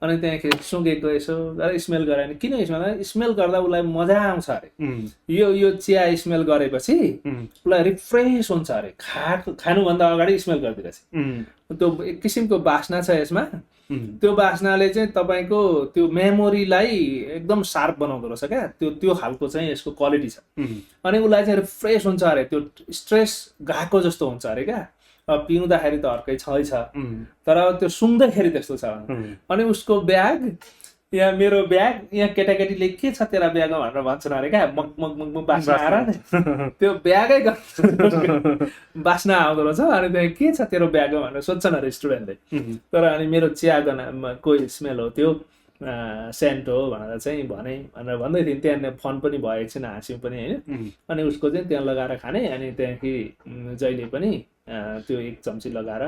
अनि त्यहाँखेरि सुँगेको यसो स्मेल गरायो भने किन स्मेल गर्दा उसलाई मजा आउँछ अरे। यो चिया स्मेल गरेपछि उसलाई रिफ्रेस हुन्छ अरे, खानुभन्दा अगाडि स्मेल गरिदिरहेछ। त्यो एक किसिमको बास्ना छ यसमा, त्यो बास्नाले चाहिँ तपाईँको त्यो मेमोरीलाई एकदम सार्प बनाउँदो रहेछ क्या। त्यो खालको चाहिँ यसको क्वालिटी छ। अनि उसलाई चाहिँ रिफ्रेस हुन्छ अरे, त्यो स्ट्रेस गएको जस्तो हुन्छ अरे क्या। पिउँदाखेरि त अर्कै छ, तर त्यो सुँग्दाखेरि त्यस्तो छ। अनि उसको ब्याग, यहाँ मेरो ब्याग, यहाँ केटाकेटीले के छ तेरा ब्यागमा भनेर भन्छन् अरे क्या। मग बास्ना आएर त्यो ब्यागै बास्ना आउँदो रहेछ। अनि त्यहाँ के छ तेरो ब्यागमा भनेर सोध्छन् अरे स्टुडेन्टले। तर अनि मेरो चियाको स्मेल हो त्यो, सेन्ट हो भनेर चाहिँ भनेर भन्दै थिएँ। त्यहाँ फन पनि भयो, एकछिन हाँस्यौँ पनि होइन। अनि उसको चाहिँ त्यहाँ लगाएर खाने, अनि त्यहाँदेखि जहिले पनि त्यो 1 चम्ची लगाएर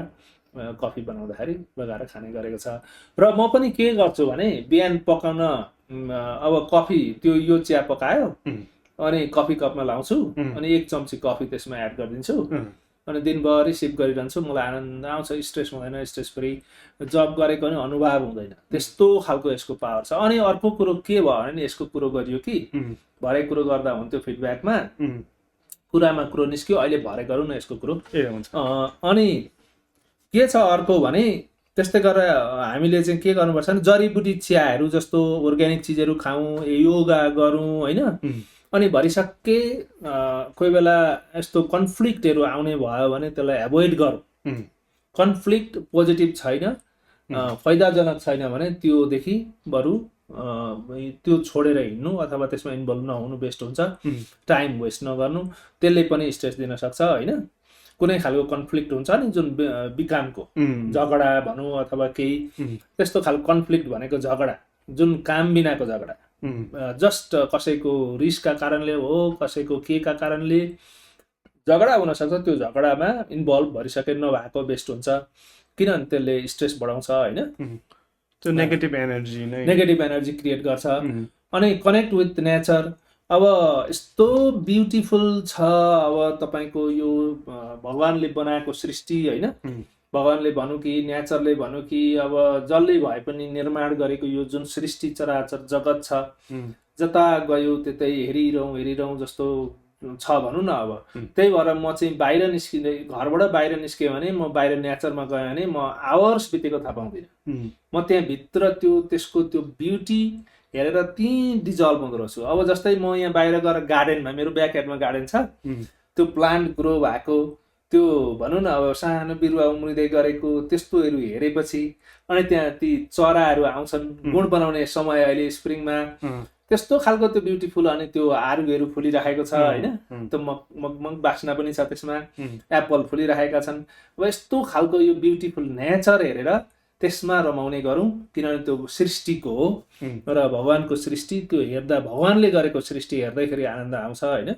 कफी बनाउँदाखेरि लगाएर खाने गरेको छ। र म पनि के गर्छु भने बिहान पकाउन अब कफी त्यो यो चिया पकायो अनि कफी कपमा लाउँछु, अनि 1 चम्ची कफी त्यसमा एड गरिदिन्छु। अनि दिनभरि सिप गरिरहन्छु, मलाई आनन्द आउँछ, स्ट्रेस हुँदैन, स्ट्रेस फ्री जब गरेको नि अनुभव हुँदैन, त्यस्तो खालको यसको पावर छ। अनि अर्को कुरो के भयो भने यसको कुरो गरियो कि भरे कुरो गर्दा हुन्थ्यो फिडब्याकमा, कुरामा कुरो निस्क्यो, अहिले भरे गरौँ न यसको कुरो। अनि के छ अर्को भने त्यस्तै गरेर हामीले चाहिँ के गर्नुपर्छ भने जडीबुटी चियाहरू जस्तो अर्ग्यानिक चिजहरू खाउँ, योगा गरौँ होइन। अनि भरिसक्के कोही बेला यस्तो कन्फ्लिक्टहरू आउने भयो भने त्यसलाई एभोइड गरौँ। कन्फ्लिक्ट पोजिटिभ छैन, फाइदाजनक छैन भने त्योदेखि बरु त्यो छोडेर हिँड्नु अथवा त्यसमा इन्भल्भ नहुनु बेस्ट हुन्छ। टाइम वेस्ट नगर्नु, त्यसले पनि स्ट्रेस दिन सक्छ होइन। कुनै खालको कन्फ्लिक्ट हुन्छ नि जुन बिकामको झगडा भनौँ अथवा केही त्यस्तो खालको कन्फ्लिक्ट भनेको झगडा जुन काम बिनाको झगडा, जस्ट कसैको रिसका कारणले हो, कसैको केका कारणले झगडा हुनसक्छ, त्यो झगडामा इन्भल्भ भइसके नभएको बेस्ट हुन्छ, किनभने त्यसले स्ट्रेस बढाउँछ होइन। त्यो नेगेटिभ एनर्जी क्रिएट गर्छ। अनि कनेक्ट विथ नेचर, अब यस्तो ब्युटिफुल छ अब तपाईँको यो भगवान्ले बनाएको सृष्टि होइन, भगवान्ले भनौँ कि नेचरले भनौँ कि अब जसले भए पनि निर्माण गरेको यो जुन सृष्टि चराचर जगत छ, जता गयो त्यतै हेरिरहँ जस्तो छ भनौँ न। अब त्यही भएर म चाहिँ बाहिर निस्किँदै घरबाट बाहिर निस्केँ भने म बाहिर नेचरमा गएँ भने म आवर्स बितेको थाहा पाउँदिनँ। म त्यहाँभित्र त्यसको त्यो ब्युटी हेरेर त्यहीँ डिजल्भ हुँदो रहेछु। अब जस्तै म यहाँ बाहिर गएर गार्डनमा, मेरो ब्याकयार्डमा गार्डन छ, त्यो प्लान्ट ग्रो भएको त्यो भनौँ न अब सानो बिरुवा उम्रिँदै गरेको त्यस्तोहरू हेरेपछि, अनि त्यहाँ ती चराहरू आउँछन्, गुड बनाउने समय अहिले स्प्रिङमा, त्यस्तो खालको त्यो ब्युटिफुल, अनि त्यो आरुहरू फुलिराखेको छ होइन, त्यो मगमग बास्ना पनि छ त्यसमा, एप्पल फुलिराखेका छन्। अब यस्तो खालको यो ब्युटिफुल नेचर हेरेर त्यसमा रमाउने गरौँ, किनभने त्यो सृष्टिको हो र भगवान्को सृष्टि, त्यो हेर्दा भगवान्ले गरेको सृष्टि हेर्दैखेरि आनन्द आउँछ होइन,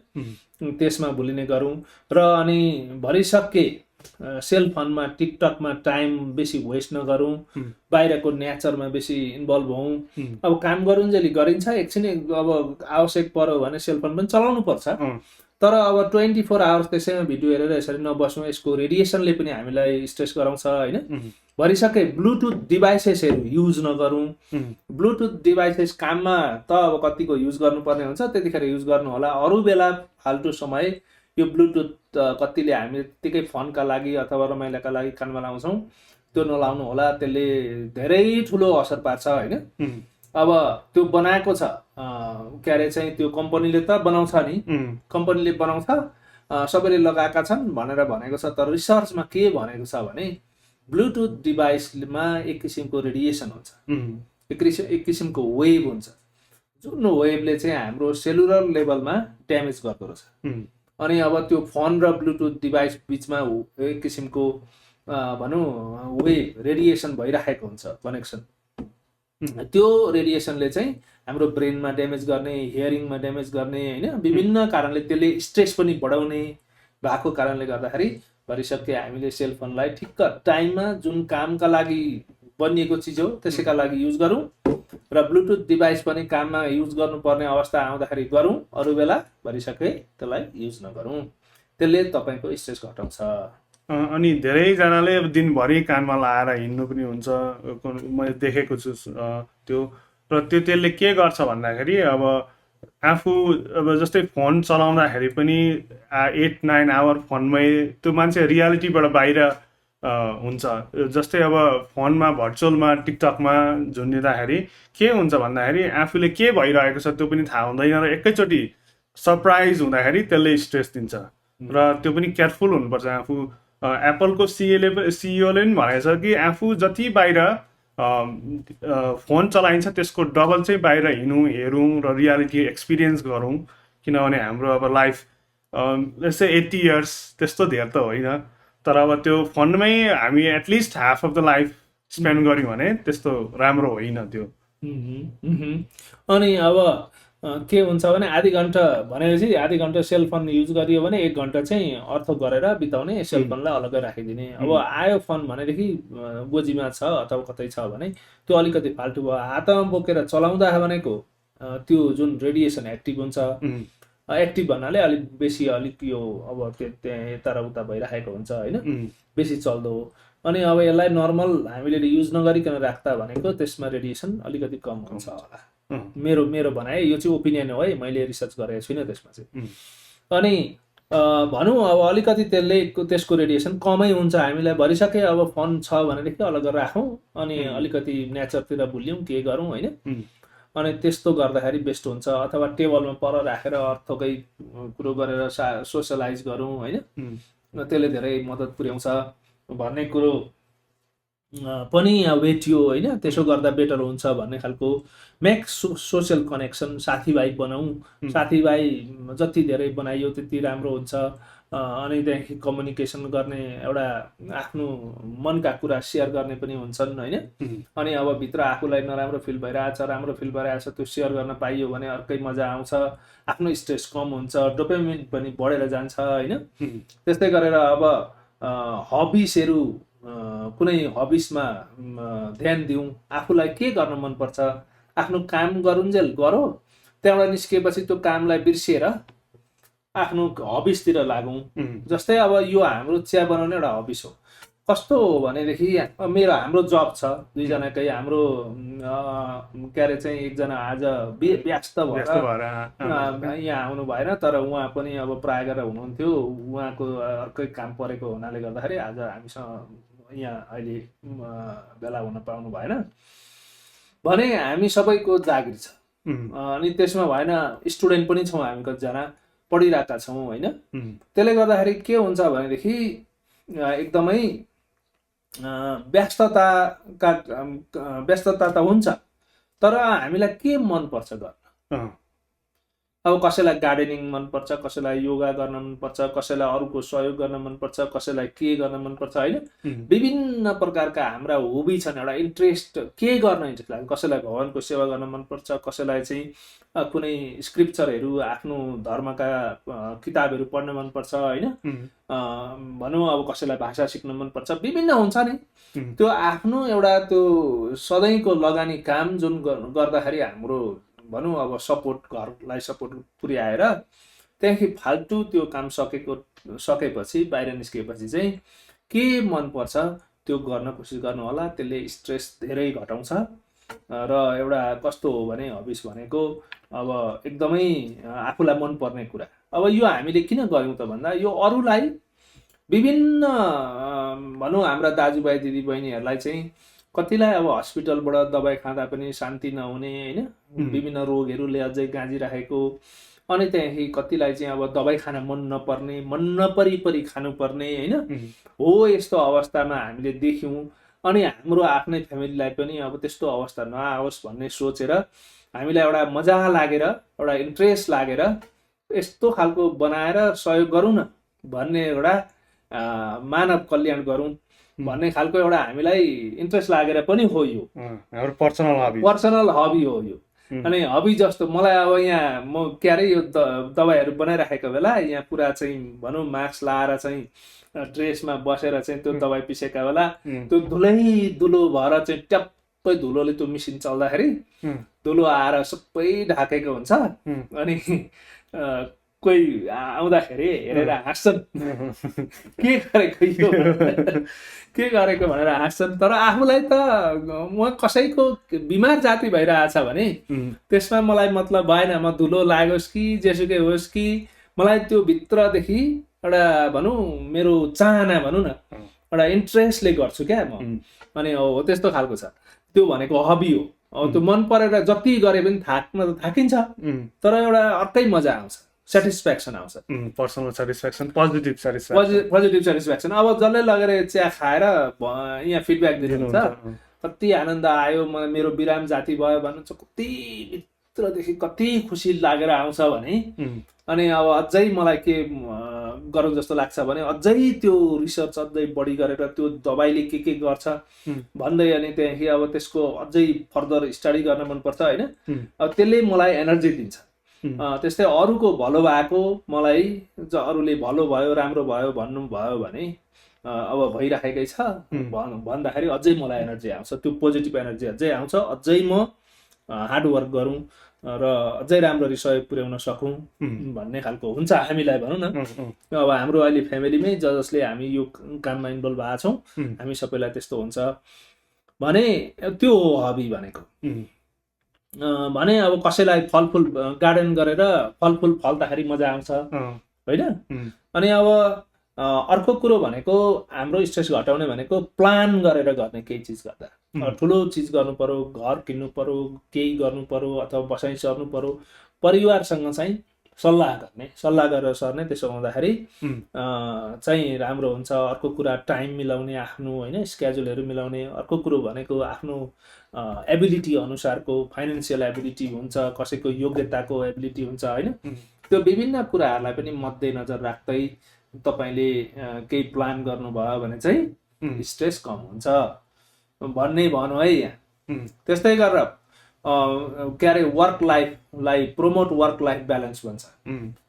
त्यसमा भुलिने गरौँ। र अनि भरिसके सेलफोनमा टिकटकमा टाइम बेसी वेस्ट नगरौँ, बाहिरको नेचरमा बेसी इन्भल्भ हौँ। अब काम गरुन्जेली गरिन्छ, एकछिन अब आवश्यक पर्यो भने सेलफोन पनि चलाउनु पर्छ, तर अब 24 आवर्स त्यसैमा भिडियो हेरेर यसरी नबस्नु। यसको रेडिएसनले पनि हामीलाई स्ट्रेस गराउँछ होइन। भरिसके ब्लुटुथ डिभाइसेसहरू युज नगरौँ। ब्लुटुथ डिभाइसेस काममा त अब कतिको युज गर्नुपर्ने हुन्छ त्यतिखेर युज गर्नु होला, अरू बेला फाल्टु समय यो ब्लुटुथ कतिले हामी त्यतिकै फनका लागि अथवा रमाइलोका लागि कानमा लाउँछौँ, त्यो नलाउनु होला, त्यसले धेरै ठुलो असर पार्छ होइन। अब त्यो बनाएको छ के अरे चाहिँ त्यो कम्पनीले त बनाउँछ नि, कम्पनीले बनाउँछ, सबैले लगाएका छन् भनेर भनेको छ, तर रिसर्चमा के भनेको छ भने ब्लुटुथ डिभाइसमा एक किसिमको रेडिएसन हुन्छ, एक किसिमको वेभ हुन्छ, जुन वेभले चाहिँ हाम्रो सेलुलर लेभलमा ड्यामेज गर्दो रहेछ। अनि अब त्यो फोन र ब्लुटुथ डिभाइस बिचमा एक किसिमको भनौँ वेभ रेडिएसन भइरहेको हुन्छ कनेक्सन। त्यो रेडिएसनले चाहिँ हाम्रो ब्रेनमा ड्यामेज गर्ने, हियरिङमा ड्यामेज गर्ने होइन, विभिन्न कारणले त्यसले स्ट्रेस पनि बढाउने भएको कारणले गर्दाखेरि भरिसके हामीले सेलफोनलाई ठिक्क टाइममा जुन कामका लागि बनिएको चिज हो त्यसैका लागि युज गरौँ, र ब्लुटुथ डिभाइस पनि काममा युज गर्नुपर्ने अवस्था आउँदाखेरि गरौँ, अरू बेला भरिसके त्यसलाई युज नगरौँ। त्यसले तपाईँको स्ट्रेस घटाउँछ। अनि धेरैजनाले अब दिनभरि कानमा लाएर हिँड्नु पनि हुन्छ, मैले देखेको छु त्यो। र त्यसले के गर्छ भन्दाखेरि अब आफू अब जस्तै फोन चलाउँदाखेरि पनि 8-9 आवर फोनमै, त्यो मान्छे रियालिटीबाट बाहिर हुन्छ। जस्तै अब फोनमा भर्चुअलमा टिकटकमा झुन्डिँदाखेरि के हुन्छ भन्दाखेरि आफूले के भइरहेको छ त्यो पनि थाहा हुँदैन, र एकैचोटि सरप्राइज हुँदाखेरि त्यसले स्ट्रेस दिन्छ। र त्यो पनि केयरफुल हुनुपर्छ आफू। एप्पलको सिइओले पनि भनेको छ कि आफू जति बाहिर फोन चलाइन्छ त्यसको डबल चाहिँ बाहिर हिँडौँ, हेरौँ र रियालिटी एक्सपिरियन्स गरौँ, किनभने हाम्रो अब लाइफ जस्तै 80 इयर्स त्यस्तो धेर त होइन, तर अब त्यो फोनमै हामी at least half of the life spend गऱ्यौँ भने त्यस्तो राम्रो होइन त्यो। अनि अब के हुन्छ भने आधी घन्टा भनेपछि आधी घन्टा सेलफोन युज गरियो भने 1 घन्टा चाहिँ अर्थ गरेर बिताउने, सेलफोनलाई अलग्गै राखिदिने। अब आयो फोन भनेदेखि गोजीमा छ अथवा कतै छ भने त्यो अलिकति फाल्टु भयो, हातमा बोकेर चलाउँदा भनेको त्यो जुन रेडिएसन एक्टिभ हुन्छ, एक्टिभ भन्नाले अलिक बेसी अलिक यो अब त्यहाँ यता र उता भइरहेको हुन्छ होइन, बेसी चल्दो हो। अनि अब यसलाई नर्मल हामीले युज नगरिकन राख्दा भनेको त्यसमा रेडिएसन अलिकति कम हुन्छ होला, मेरो भनाइ। यो चाहिँ ओपिनियन हो है, मैले रिसर्च गरेको छुइनँ त्यसमा चाहिँ। अनि भनौँ अब अलिकति त्यसको रेडिएसन कमै हुन्छ, हामीलाई भरिसके अब फोन छ भनेदेखि अलग राखौँ, अनि अलिकति नेचरतिर भुल्यौँ, के गरौँ होइन। अनि त्यस्तो गर्दाखेरि बेस्ट हुन्छ। अथवा टेबलमा पर राखेर अर्थकै कुरो गरेर सोसलाइज गरौँ होइन, त्यसले धेरै मद्दत पुर्याउँछ। भन्ने कुरो पनि भेटियो होइन। त्यसो गर्दा बेटर हुन्छ भन्ने खालको मेक सोसियल कनेक्सन, साथीभाइ बनाऊ, साथीभाइ जति धेरै बनाइयो त्यति राम्रो हुन्छ। अनि त्यहाँदेखि कम्युनिकेसन गर्ने, एउटा आफ्नो मनका कुरा सेयर गर्ने पनि हुन्छन् होइन। अनि अब भित्र आफूलाई नराम्रो फिल भइरहेछ, राम्रो फिल भइरहेछ, त्यो सेयर गर्न पाइयो भने अर्कै मजा आउँछ, आफ्नो स्ट्रेस कम हुन्छ, डोपामिन पनि बढेर जान्छ होइन। त्यस्तै गरेर अब हबिसहरू, कुनै हबिसमा ध्यान दिउँ, आफूलाई के गर्न मनपर्छ, आफ्नो काम गरुन्जेल गरौँ, त्यहाँबाट निस्किएपछि त्यो कामलाई बिर्सिएर आफ्नो हबिसतिर लागौँ। जस्तै अब यो हाम्रो चिया बनाउने एउटा हबिस हो। कस्तो हो भनेदेखि हाम्रो जब छ दुईजनाकै, हाम्रो के अरे चाहिँ एकजना आज व्यस्त भएर यहाँ आउनु भएन, तर उहाँ पनि अब प्राय गरेर हुनुहुन्थ्यो, उहाँको अर्कै काम परेको हुनाले गर्दाखेरि आज हामीसँग यहाँ अहिले भेला हुन पाउनु भएन भने हामी सबैको जागिर छ। अनि त्यसमा भएन स्टुडेन्ट पनि छौँ हामी, कतिजना पढिरहेका छौँ होइन। त्यसले गर्दाखेरि के हुन्छ भनेदेखि एकदमै व्यस्तता त हुन्छ, तर हामीलाई के मनपर्छ गर्न। अब कसैलाई गार्डनिङ मनपर्छ, कसैलाई योगा गर्न मनपर्छ, कसैलाई अरूको सहयोग गर्न मनपर्छ, कसैलाई के गर्न मनपर्छ होइन। विभिन्न प्रकारका हाम्रा होबी छन्, एउटा इन्ट्रेस्ट के गर्न इन्ट्रेस्ट लाग्छ। कसैलाई भगवानको सेवा गर्न मनपर्छ, कसैलाई चाहिँ कुनै स्क्रिप्चरहरू, आफ्नो धर्मका किताबहरू पढ्न मनपर्छ होइन। भनौँ अब कसैलाई भाषा सिक्न मनपर्छ, विभिन्न हुन्छ नि। त्यो आफ्नो एउटा त्यो सधैँको लगानी काम जुन गर्दाखेरि हाम्रो भनौँ अब घरलाई सपोर्ट पुर्याएर त्यहाँदेखि फाल्टु त्यो काम सकेपछि बाहिर निस्किएपछि चाहिँ के मनपर्छ त्यो गर्न कोसिस गर्नु होला। त्यसले स्ट्रेस धेरै घटाउँछ। र एउटा कस्तो हो भने हबिस भनेको अब एकदमै आफूलाई मनपर्ने कुरा। अब यो हामीले किन गऱ्यौँ त भन्दा, यो अरूलाई विभिन्न भनौँ हाम्रा दाजुभाइ दिदीबहिनीहरूलाई चाहिँ कतिलाई अब हस्पिटलबाट दबाई खाँदा पनि शान्ति नहुने होइन, विभिन्न रोगहरूले अझै गाँजिराखेको, अनि त्यहाँदेखि कतिलाई चाहिँ अब दबाई खान मन नपर्ने, मन नपरी खानुपर्ने होइन। हो यस्तो अवस्थामा हामीले देख्यौँ। अनि हाम्रो आफ्नै फ्यामिलीलाई पनि अब त्यस्तो अवस्था नआओस् भन्ने सोचेर हामीलाई एउटा मजा लागेर, एउटा इन्ट्रेस्ट लागेर यस्तो खालको बनाएर सहयोग गरौँ न भन्ने, एउटा मानव कल्याण गरौँ भन्ने खालको एउटा हामीलाई इन्ट्रेस्ट लागेर पनि हो। यो हाम्रो पर्सनल हबी हो यो। अनि हबी जस्तो मलाई अब यहाँ म के अरे यो दबाईहरू बनाइराखेको बेला यहाँ पुरा चाहिँ भनौँ मास्क लाएर चाहिँ ड्रेसमा बसेर चाहिँ त्यो दबाई पिसेका बेला त्यो धुलो भएर चाहिँ ट्याप्पै धुलोले त्यो मेसिन चल्दाखेरि धुलो आएर सबै ढाकेको हुन्छ। अनि कोही आउँदाखेरि हेरेर हाँस्छन्, के गरेको यो, के गरेको भनेर हाँस्छन्। तर आफूलाई त म कसैको बिमार जाति भइरहेछ भने त्यसमा मलाई मतलब भएन। म धुलो लागोस् कि जेसुकै होस् कि मलाई त्यो भित्रदेखि एउटा भनौँ मेरो चाहना भनौँ न, एउटा इन्ट्रेस्टले गर्छु क्या म। अनि हो त्यस्तो खालको छ। त्यो भनेको हबी हो। अब त्यो मन परेर जति गरे पनि थाक्न त थाकिन्छ, तर एउटा अर्कै मजा आउँछ, सेटिस्फ्याक्सन आउँछ, पर्सनल सेटिस्फ्याक्सन, पोजिटिभ सेटिस्फ्याक्सन। अब जसले लगेर चिया खाएर यहाँ फिडब्याक दिनुहुन्छ, कति आनन्द आयो, मलाई मेरो बिराम जाति भयो भन्नुहुन्छ, कति भित्रदेखि कति खुसी लागेर आउँछ भने। अनि अब अझै मलाई के गरौँ जस्तो लाग्छ भने अझै त्यो रिसर्च अझै बढी गरेर त्यो दबाईले के गर्छ भन्दै, अनि त्यहाँदेखि अब त्यसको अझै फर्दर स्टडी गर्न मनपर्छ होइन। अब त्यसले मलाई एनर्जी दिन्छ। त्यस्तै अरूको भलो भएको मलाई, अरूले भलो भयो, राम्रो भयो भन्नुभयो भने अब भइराखेकै छ भन्दाखेरि अझै मलाई एनर्जी आउँछ, त्यो पोजिटिभ एनर्जी अझै आउँछ। अझै म हार्डवर्क गरौँ र अझै राम्ररी सहयोग पुर्याउन सकौँ भन्ने खालको हुन्छ हामीलाई भनौँ न। अब हाम्रो अहिले फ्यामिलीमै जसले हामी यो काममा इन्भल्भ भएको छौँ, हामी सबैलाई त्यस्तो हुन्छ भने त्यो हो हबी भनेको। भने अब कसैलाई फलफुल गार्डन गरेर फलफुल फल्दाखेरि मजा आउँछ होइन। अनि अब अर्को कुरो भनेको हाम्रो स्ट्रेस घटाउने भनेको प्लान गरेर गर्ने, केही चिज गर्दा ठुलो चिज गर्नु पर्यो, घर किन्नु पर्यो, केही गर्नु पर्यो, अथवा बसाइ सर्नु पर्यो, परिवारसँग चाहिँ सल्लाह गरेर सर्ने। त्यसो हुँदाखेरि चाहिँ राम्रो हुन्छ। अर्को कुरा टाइम मिलाउने आफ्नो होइन स्केड्युलहरू मिलाउने। अर्को कुरो भनेको आफ्नो एबिलिटी अनुसारको फाइनेन्सियल एबिलिटी हुन्छ, कसैको योग्यताको एबिलिटी हुन्छ होइन। त्यो विभिन्न कुराहरूलाई पनि मध्यनजर राख्दै तपाईँले केही प्लान गर्नुभयो भने चाहिँ स्ट्रेस कम हुन्छ भन्ने भनौँ है यहाँ। त्यस्तै गरेर के अरे वर्क लाइफलाई प्रमोट वर्क लाइफ ब्यालेन्स भन्छ।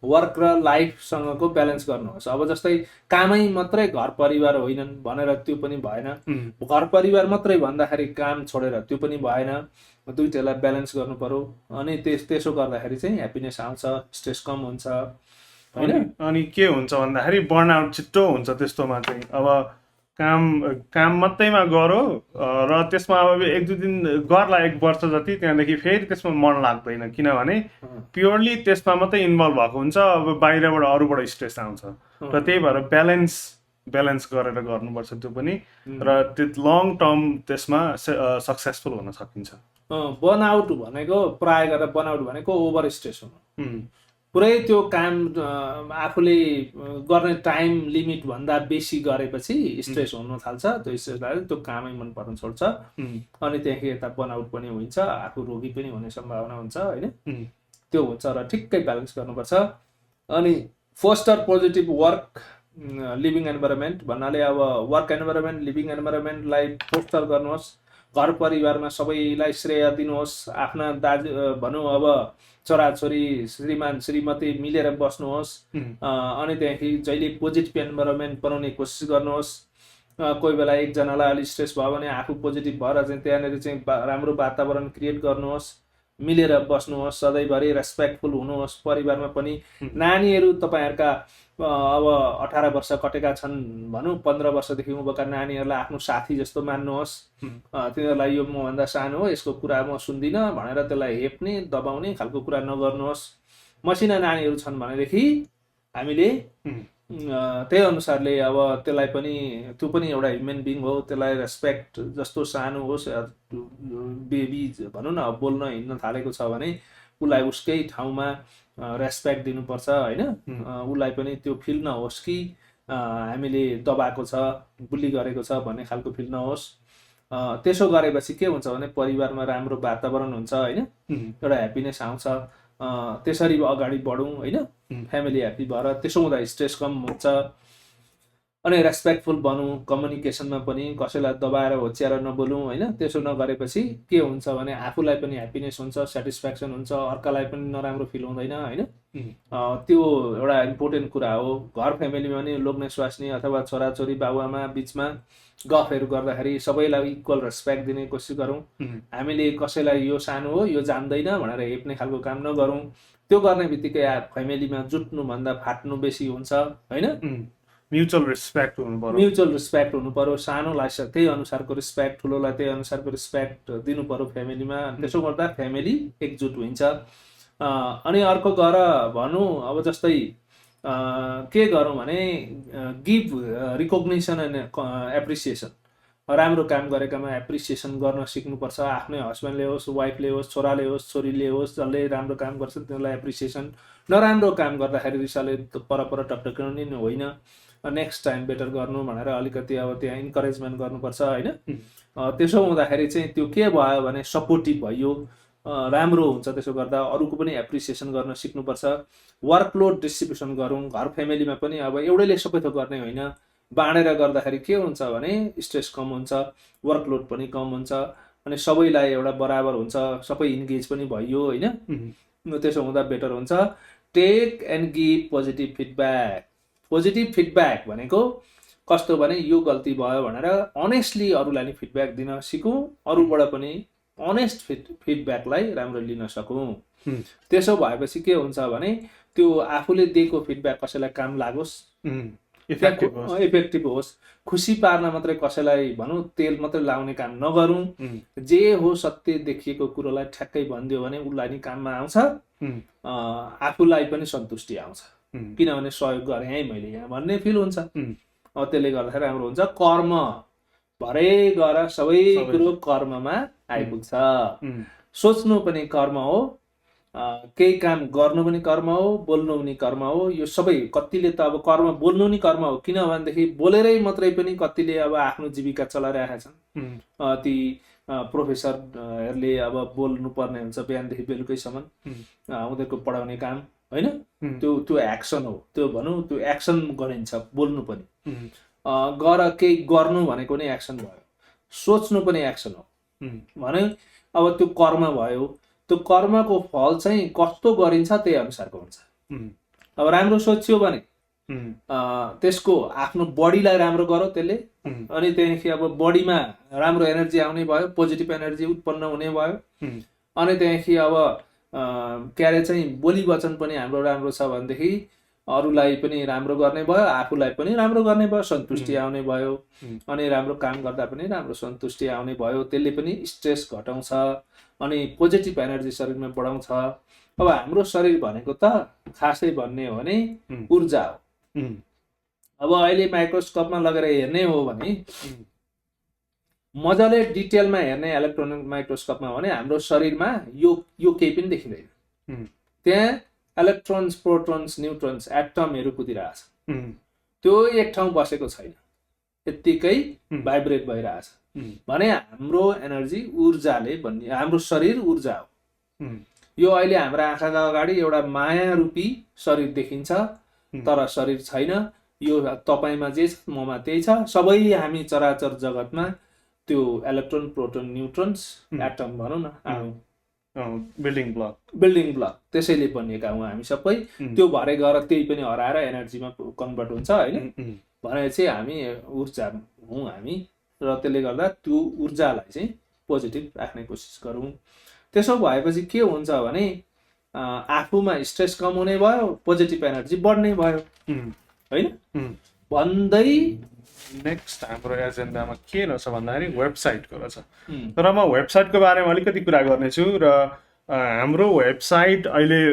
वर्क र लाइफसँगको ब्यालेन्स गर्नुहोस्। अब जस्तै कामै मात्रै घर परिवार होइनन् भनेर त्यो पनि भएन। घर परिवार मात्रै भन्दाखेरि काम छोडेर त्यो पनि भएन। दुईटैलाई ब्यालेन्स गर्नु पर्यो। अनि त्यसो गर्दाखेरि चाहिँ ह्याप्पिनेस आउँछ, स्ट्रेस कम हुन्छ होइन। अनि के हुन्छ भन्दाखेरि बर्नआउट छिट्टो हुन्छ त्यस्तोमा चाहिँ। अब काम मात्रैमा गरो र त्यसमा अब 1-2 दिन गर्ला 1 वर्ष जति, त्यहाँदेखि फेरि त्यसमा मन लाग्दैन, किनभने प्योरली त्यसमा मात्रै इन्भल्भ भएको हुन्छ। अब बाहिरबाट अरूबाट स्ट्रेस आउँछ र त्यही भएर ब्यालेन्स गरेर गर्नुपर्छ त्यो पनि, र त्यो लङ टर्म त्यसमा सक्सेसफुल हुन सकिन्छ। बर्नआउट भनेको प्राय गरेर बर्नआउट भनेको ओभर स्ट्रेस हुनु। पुरै त्यो काम आफूले गर्ने टाइम लिमिट भन्दा बेसी गरेपछि स्ट्रेस हुन थाल्छ। त्यो स्ट्रेसलाई त्यो कामै मन पर्न छोड्छ। अनि त्यहाँदेखि यता बर्नआउट पनि हुन्छ, आफू रोगी पनि हुने सम्भावना हुन्छ होइन। त्यो हुन्छ र ठिक्कै ब्यालेन्स गर्नुपर्छ। अनि poster positive work living environment भन्नाले अब वर्क एन्भाइरोमेन्ट लिभिङ एन्भाइरोमेन्टलाई फोस्टर गर्नुहोस्। घर परिवारमा सबैलाई श्रेय दिनुहोस्। आफ्ना दाजु भनौँ अब छोराछोरी श्रीमान श्रीमती मिलेर बस्नुहोस्। अनि त्यहाँदेखि जहिले पोजिटिभ एन्भाइरोमेन्ट बनाउने कोसिस गर्नुहोस्। कोही बेला एकजनालाई अलिक स्ट्रेस भयो भने आफू पोजिटिभ भएर चाहिँ त्यहाँनिर चाहिँ राम्रो वातावरण क्रिएट गर्नुहोस्। मिलेर बस्नुहोस्, सधैँभरि रेस्पेक्टफुल हुनुहोस्। परिवारमा पनि नानीहरू तपाईँहरूका अब 18 वर्ष कटेका छन् भनौँ, 15 वर्षदेखि उँभोका नानीहरूलाई आफ्नो साथी जस्तो मान्नुहोस्। तिनीहरूलाई यो मभन्दा सानो हो, यसको कुरा म सुन्दिनँ भनेर त्यसलाई हेप्ने दबाउने खालको कुरा नगर्नुहोस्। मसिना नानीहरू छन् भनेदेखि हामीले त्यही अनुसारले अब त्यसलाई पनि, त्यो पनि एउटा ह्युमन बिङ हो, त्यसलाई रेस्पेक्ट जस्तो सानो होस्, बेबी भनौँ न बोल्न हिँड्न थालेको छ भने उसलाई उसकै ठाउँमा रेस्पेक्ट दिनुपर्छ होइन। उसलाई पनि त्यो फिल नहोस् कि हामीले दबाएको छ, बुली गरेको छ भन्ने खालको फिल नहोस्। त्यसो गरेपछि के हुन्छ भने परिवारमा राम्रो वातावरण हुन्छ होइन, एउटा ह्याप्पिनेस आउँछ। त्यसरी अगाडि बढौँ होइन, फ्यामिली ह्याप्पी भएर। त्यसो हुँदा स्ट्रेस कम हुन्छ। अनि रेस्पेक्टफुल बनौँ कम्युनिकेसनमा पनि, कसैलाई दबाएर होच्याएर नबोलौँ होइन। त्यसो नगरेपछि के हुन्छ भने आफूलाई पनि ह्याप्पिनेस हुन्छ, सेटिस्फ्याक्सन हुन्छ, अर्कालाई पनि नराम्रो फिल हुँदैन होइन। त्यो एउटा इम्पोर्टेन्ट कुरा हो। घर फ्यामिलीमा पनि लोग्ने स्वास्नी अथवा छोराछोरी बाबुआमा बिचमा गफहरू गर्दाखेरि सबैलाई इक्वल रेस्पेक्ट दिने कोसिस गरौँ। हामीले कसैलाई यो सानो हो यो जान्दैन भनेर हेप्ने खालको काम नगरौँ। त्यो गर्ने बित्तिकै फ्यामिलीमा जुट्नुभन्दा फाट्नु बेसी हुन्छ होइन। म्युचुअल रेस्पेक्ट हुनु पर्यो। म्युचुअल रेस्पेक्ट हुनु पर्यो। सानोलाई त्यही अनुसारको रेस्पेक्ट, ठुलोलाई त्यही अनुसारको रेस्पेक्ट दिनु पर्यो फ्यामिलीमा। त्यसो गर्दा फ्यामिली एकजुट हुन्छ। अनि अर्को गर भनौँ अब जस्तै के गरौँ भने गिभ रिकग्निसन एन्ड एप्रिसिएसन। राम्रो काम गरेकामा एप्रिसिएसन गर्न सिक्नुपर्छ। आफ्नै हस्बेन्डले होस्, वाइफले होस्, छोराले होस्, छोरीले होस्, जसले राम्रो काम गर्छ तिनीहरूलाई एप्रिसिएसन। नराम्रो काम गर्दाखेरि रिसाले पर टक्टक्याउने होइन, नेक्स्ट टाइम बेटर गर्नु भनेर अलिकति अब त्यहाँ इन्करेजमेन्ट गर्नुपर्छ होइन। त्यसो हुँदाखेरि चाहिँ त्यो के भयो भने सपोर्टिभ भयो, राम्रो हुन्छ। त्यसो गर्दा अरूको पनि एप्रिसिएसन गर्न सिक्नुपर्छ। वर्कलोड डिस्ट्रिब्युसन गरौँ। घर फ्यामिलीमा पनि अब एउटैले सबै थोक गर्ने होइन, बाँडेर गर्दाखेरि के हुन्छ भने स्ट्रेस कम हुन्छ, वर्कलोड पनि कम हुन्छ। अनि सबैलाई एउटा बराबर हुन्छ, सबै इन्गेज पनि भयो होइन। त्यसो हुँदा बेटर हुन्छ। Take and give positive feedback. Positive feedback भनेको कस्तो भने यो गल्ती भयो भनेर अनेस्टली अरूलाई नि फिडब्याक दिन सिकौँ। अरूबाट पनि अनेस्ट फिडब्याकलाई राम्रो लिन सकौँ। त्यसो भएपछि के हुन्छ भने त्यो आफूले दिएको फिडब्याक कसैलाई काम लागोस्, इफेक्टिभ होस्। खुसी पार्न मात्रै कसैलाई भनौँ तेल मात्रै लाउने काम नगरौँ। जे हो सत्य देखिएको कुरोलाई ठ्याक्कै भनिदियो भने उसलाई नि काममा आउँछ, आफूलाई पनि सन्तुष्टि आउँछ। किनभने सहयोग गरेँ है मैले यहाँ भन्ने फिल हुन्छ। त्यसले गर्दाखेरि राम्रो हुन्छ। कर्म भरे गर, सबै कुरो कर्ममा आइपुग्छ। सोच्नु पनि कर्म हो, केही काम गर्नु पनि कर्म हो, बोल्नु पनि कर्म हो। यो सबै कतिले त अब कर्म बोल्नु नि कर्म हो, किनभनेदेखि बोलेरै मात्रै पनि कतिले अब आफ्नो जीविका चलाइरहेका छन्। ती प्रोफेसरहरूले अब बोल्नु पर्ने हुन्छ बिहानदेखि बेलुकैसम्म, उनीहरूको पढाउने काम होइन, त्यो एक्सन हो, त्यो भनौँ त्यो एक्सन गनिन्छ। बोल्नु पनि केही गर्नु भनेको नै एक्सन भयो, सोच्नु पनि एक्सन हो भने अब त्यो कर्म भयो। त्यो कर्मको फल चाहिँ कस्तो गरिन्छ त्यही अनुसारको हुन्छ। अब राम्रो सोच्यो भने त्यसको आफ्नो बडीलाई राम्रो गरो त्यसले, अनि त्यहाँदेखि अब बडीमा राम्रो एनर्जी आउने भयो, पोजिटिभ एनर्जी उत्पन्न हुने भयो। अनि त्यहाँदेखि अब के अरे चाहिँ बोली वचन पनि हाम्रो राम्रो छ भनेदेखि अरूलाई पनि राम्रो गर्ने भयो, आफूलाई पनि राम्रो गर्ने भयो, सन्तुष्टि आउने भयो। अनि राम्रो काम गर्दा पनि राम्रो सन्तुष्टि आउने भयो, त्यसले पनि स्ट्रेस घटाउँछ अनि पोजिटिभ एनर्जी शरीरमा बढाउँछ। अब हाम्रो शरीर भनेको त खासै भन्ने हो भने ऊर्जा हो। अब अहिले माइक्रोस्कोपमा लगेर हेर्ने हो भने मजाले डिटेलमा हेर्ने इलेक्ट्रोनिक माइक्रोस्कोपमा भने हाम्रो शरीरमा यो केही पनि देखिँदैन। त्यहाँ इलेक्ट्रोन्स, प्रोटोन्स, न्युट्रोन्स, एटमहरू कुदिरहेछ। त्यो एक ठाउँ बसेको छैन, यत्तिकै भाइब्रेट भइरहेछ भने हाम्रो एनर्जी ऊर्जाले भन्ने, हाम्रो शरीर ऊर्जा हो। यो अहिले हाम्रो आँखाका अगाडि एउटा माया रूपी शरीर देखिन्छ, तर शरीर छैन। यो तपाईँमा जे छ ममा त्यही छ। सबै हामी चराचर जगतमा त्यो इलेक्ट्रोन, प्रोटोन, न्युट्रोन्स, एटम भनौँ न, बिल्डिङ ब्लक त्यसैले बनिएका हौँ हामी सबै। त्यो भरे गएर त्यही पनि हराएर एनर्जीमा कन्भर्ट हुन्छ होइन। भनेपछि हामी ऊर्जा हौँ हामी, र त्यसले गर्दा त्यो ऊर्जालाई चाहिँ पोजिटिभ राख्ने कोसिस गरौँ। त्यसो भएपछि के हुन्छ भने आफूमा स्ट्रेस कम हुने भयो, पोजिटिभ एनर्जी बढ्ने भयो होइन। भन्दै नेक्स्ट हाम्रो एजेन्डामा के रहेछ भन्दाखेरि वेबसाइटको रहेछ। तर म वेबसाइटको बारेमा अलिकति कुरा गर्नेछु। र हाम्रो वेबसाइट अहिले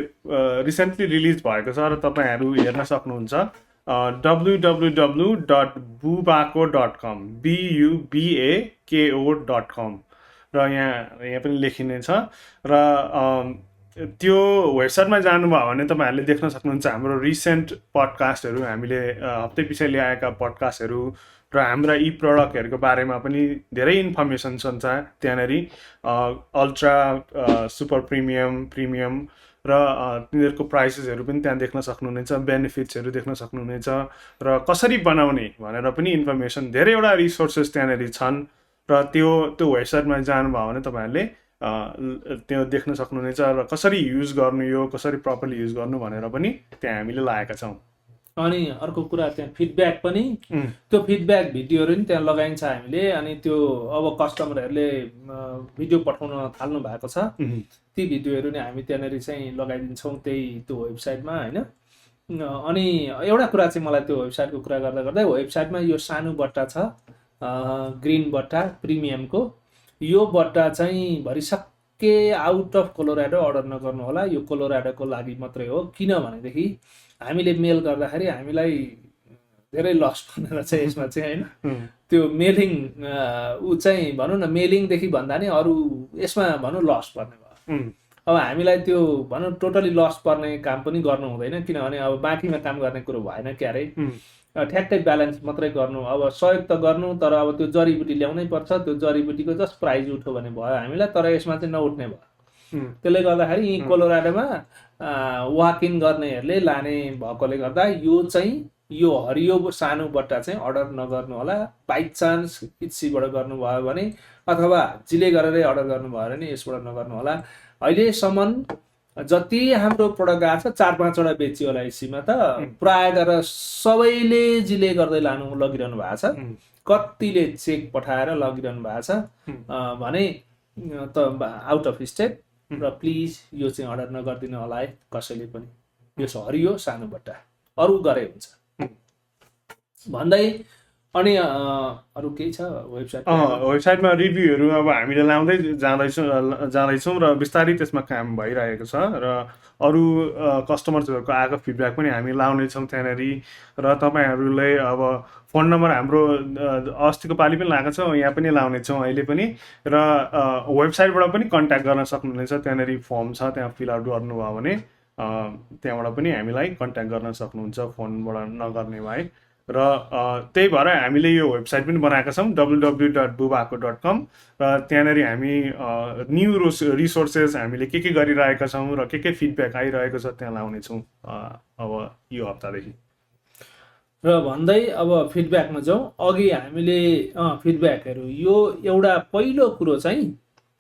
रिसेन्टली रिलिज भएको छ र तपाईँहरू हेर्न सक्नुहुन्छ www.bubako.com BUBAKO.com र यहाँ पनि लेखिनेछ। र त्यो वेबसाइटमा जानुभयो भने तपाईँहरूले देख्न सक्नुहुन्छ हाम्रो रिसेन्ट पडकास्टहरू, हामीले हप्तै पछि ल्याएका पडकास्टहरू र हाम्रा यी प्रडक्टहरूको बारेमा पनि धेरै इन्फर्मेसन छ त्यहाँनिर। अल्ट्रा, सुपर प्रिमियम र तिनीहरूको प्राइसेसहरू पनि त्यहाँ देख्न सक्नुहुनेछ, बेनिफिट्सहरू देख्न सक्नुहुनेछ र कसरी बनाउने भनेर पनि इन्फर्मेसन, धेरैवटा रिसोर्सेस त्यहाँनिर छन्। र त्यो वेबसाइटमा जानुभयो भने तपाईँहरूले त्यो देख्न सक्नुहुनेछ र कसरी युज गर्नु, यो कसरी प्रपरली युज गर्नु भनेर पनि त्यहाँ हामीले लगाएका छौँ। अनि अर्को कुरा त्यहाँ फिडब्याक पनि, त्यो फिडब्याक भिडियोहरू पनि त्यहाँ लगाइन्छ हामीले। अनि त्यो अब कस्टमरहरूले भिडियो पठाउन थाल्नु भएको छ, ती भिडियोहरू नै हामी त्यहाँनिर चाहिँ लगाइदिन्छौँ त्यो वेबसाइटमा होइन। अनि एउटा कुरा चाहिँ मलाई त्यो वेबसाइटको कुरा गर्दा गर्दै, वेबसाइटमा यो सानो बट्टा छ ग्रिन बट्टा प्रिमियमको, यो बट्टा चाहिँ भरिसक्के आउट अफ कोलोराडो अर्डर नगर्नु होला। यो कोलोराडोको लागि मात्रै हो, किनभनेदेखि हामीले मेल गर्दाखेरि हामीलाई धेरै लस पर्ने रहेछ यसमा चाहिँ होइन। त्यो मेलिङ चाहिँ भनौँ न, मेलिङदेखि भन्दा नि अरू यसमा भनौँ लस पर्ने भयो। अब हामीलाई त्यो भनौँ टोटली लस पर्ने काम पनि गर्नु हुँदैन, किनभने अब बाँकीमा काम गर्ने कुरो भएन क्यारे। ठ्याक्कै ब्यालेन्स मात्रै गर्नु, अब सहयोग त गर्नु, तर अब त्यो जडीबुटी ल्याउनै पर्छ। त्यो जडीबुटीको जस्ट प्राइज उठ्यो भने भयो हामीलाई, तर यसमा चाहिँ नउठ्ने भयो। त्यसले गर्दाखेरि यी कोलोराडोमा वाक इन गर्नेहरूले लाने भएकोले गर्दा यो हरियो सानो बट्टा चाहिँ अर्डर नगर्नु होला। बाई चान्स इट्सीबाट गर्नुभयो भने अथवा जिले गरेरै अर्डर गर्नुभयो भने यसबाट नगर्नु होला। अहिलेसम्म जति हाम्रो प्रडक्ट गएको छ 4-5वटा बेचियो होला इसीमा, त प्राय गरेर सबैले जिले गर्दै लगिरहनु भएको छ। कतिले चेक पठाएर लगिरहनु भएको छ भने त आउट अफ स्टेट। र प्लिज यो चाहिँ अर्डर नगरिदिनु होला है कसैले पनि। यो हरियो सानो बट्टा अरू गरे हुन्छ भन्दै अनि अरू केही छ वेबसाइट? वेबसाइटमा रिभ्यूहरू अब हामीले लाउँदै जाँदैछौँ र बिस्तारै त्यसमा काम भइरहेको छ र अरू कस्टमर्सहरूको आएको फिडब्याक पनि हामी लाउनेछौँ त्यहाँनिर र तपाईँहरूले अब फोन नम्बर हाम्रो अस्तिको पालि पनि लगाएको छ यहाँ पनि लाउनेछौँ अहिले पनि र वेबसाइटबाट पनि कन्ट्याक्ट गर्न सक्नुहुनेछ त्यहाँनिर फर्म छ त्यहाँ फिलआउट गर्नुभयो भने त्यहाँबाट पनि हामीलाई कन्ट्याक्ट गर्न सक्नुहुन्छ फोनबाट नगर्ने भए र त्यही भएर हामीले यो वेबसाइट पनि बनाएका छौँ www.bubako.com र त्यहाँनिर हामी न्यू रिसोर्सेस हामीले के गरिरहेका छौँ र के फिडब्याक आइरहेको छ त्यहाँ लाउनेछौँ अब यो हप्तादेखि। र भन्दै अब फिडब्याकमा जाउँ। अघि हामीले फिडब्याकहरू यो एउटा पहिलो कुरो चाहिँ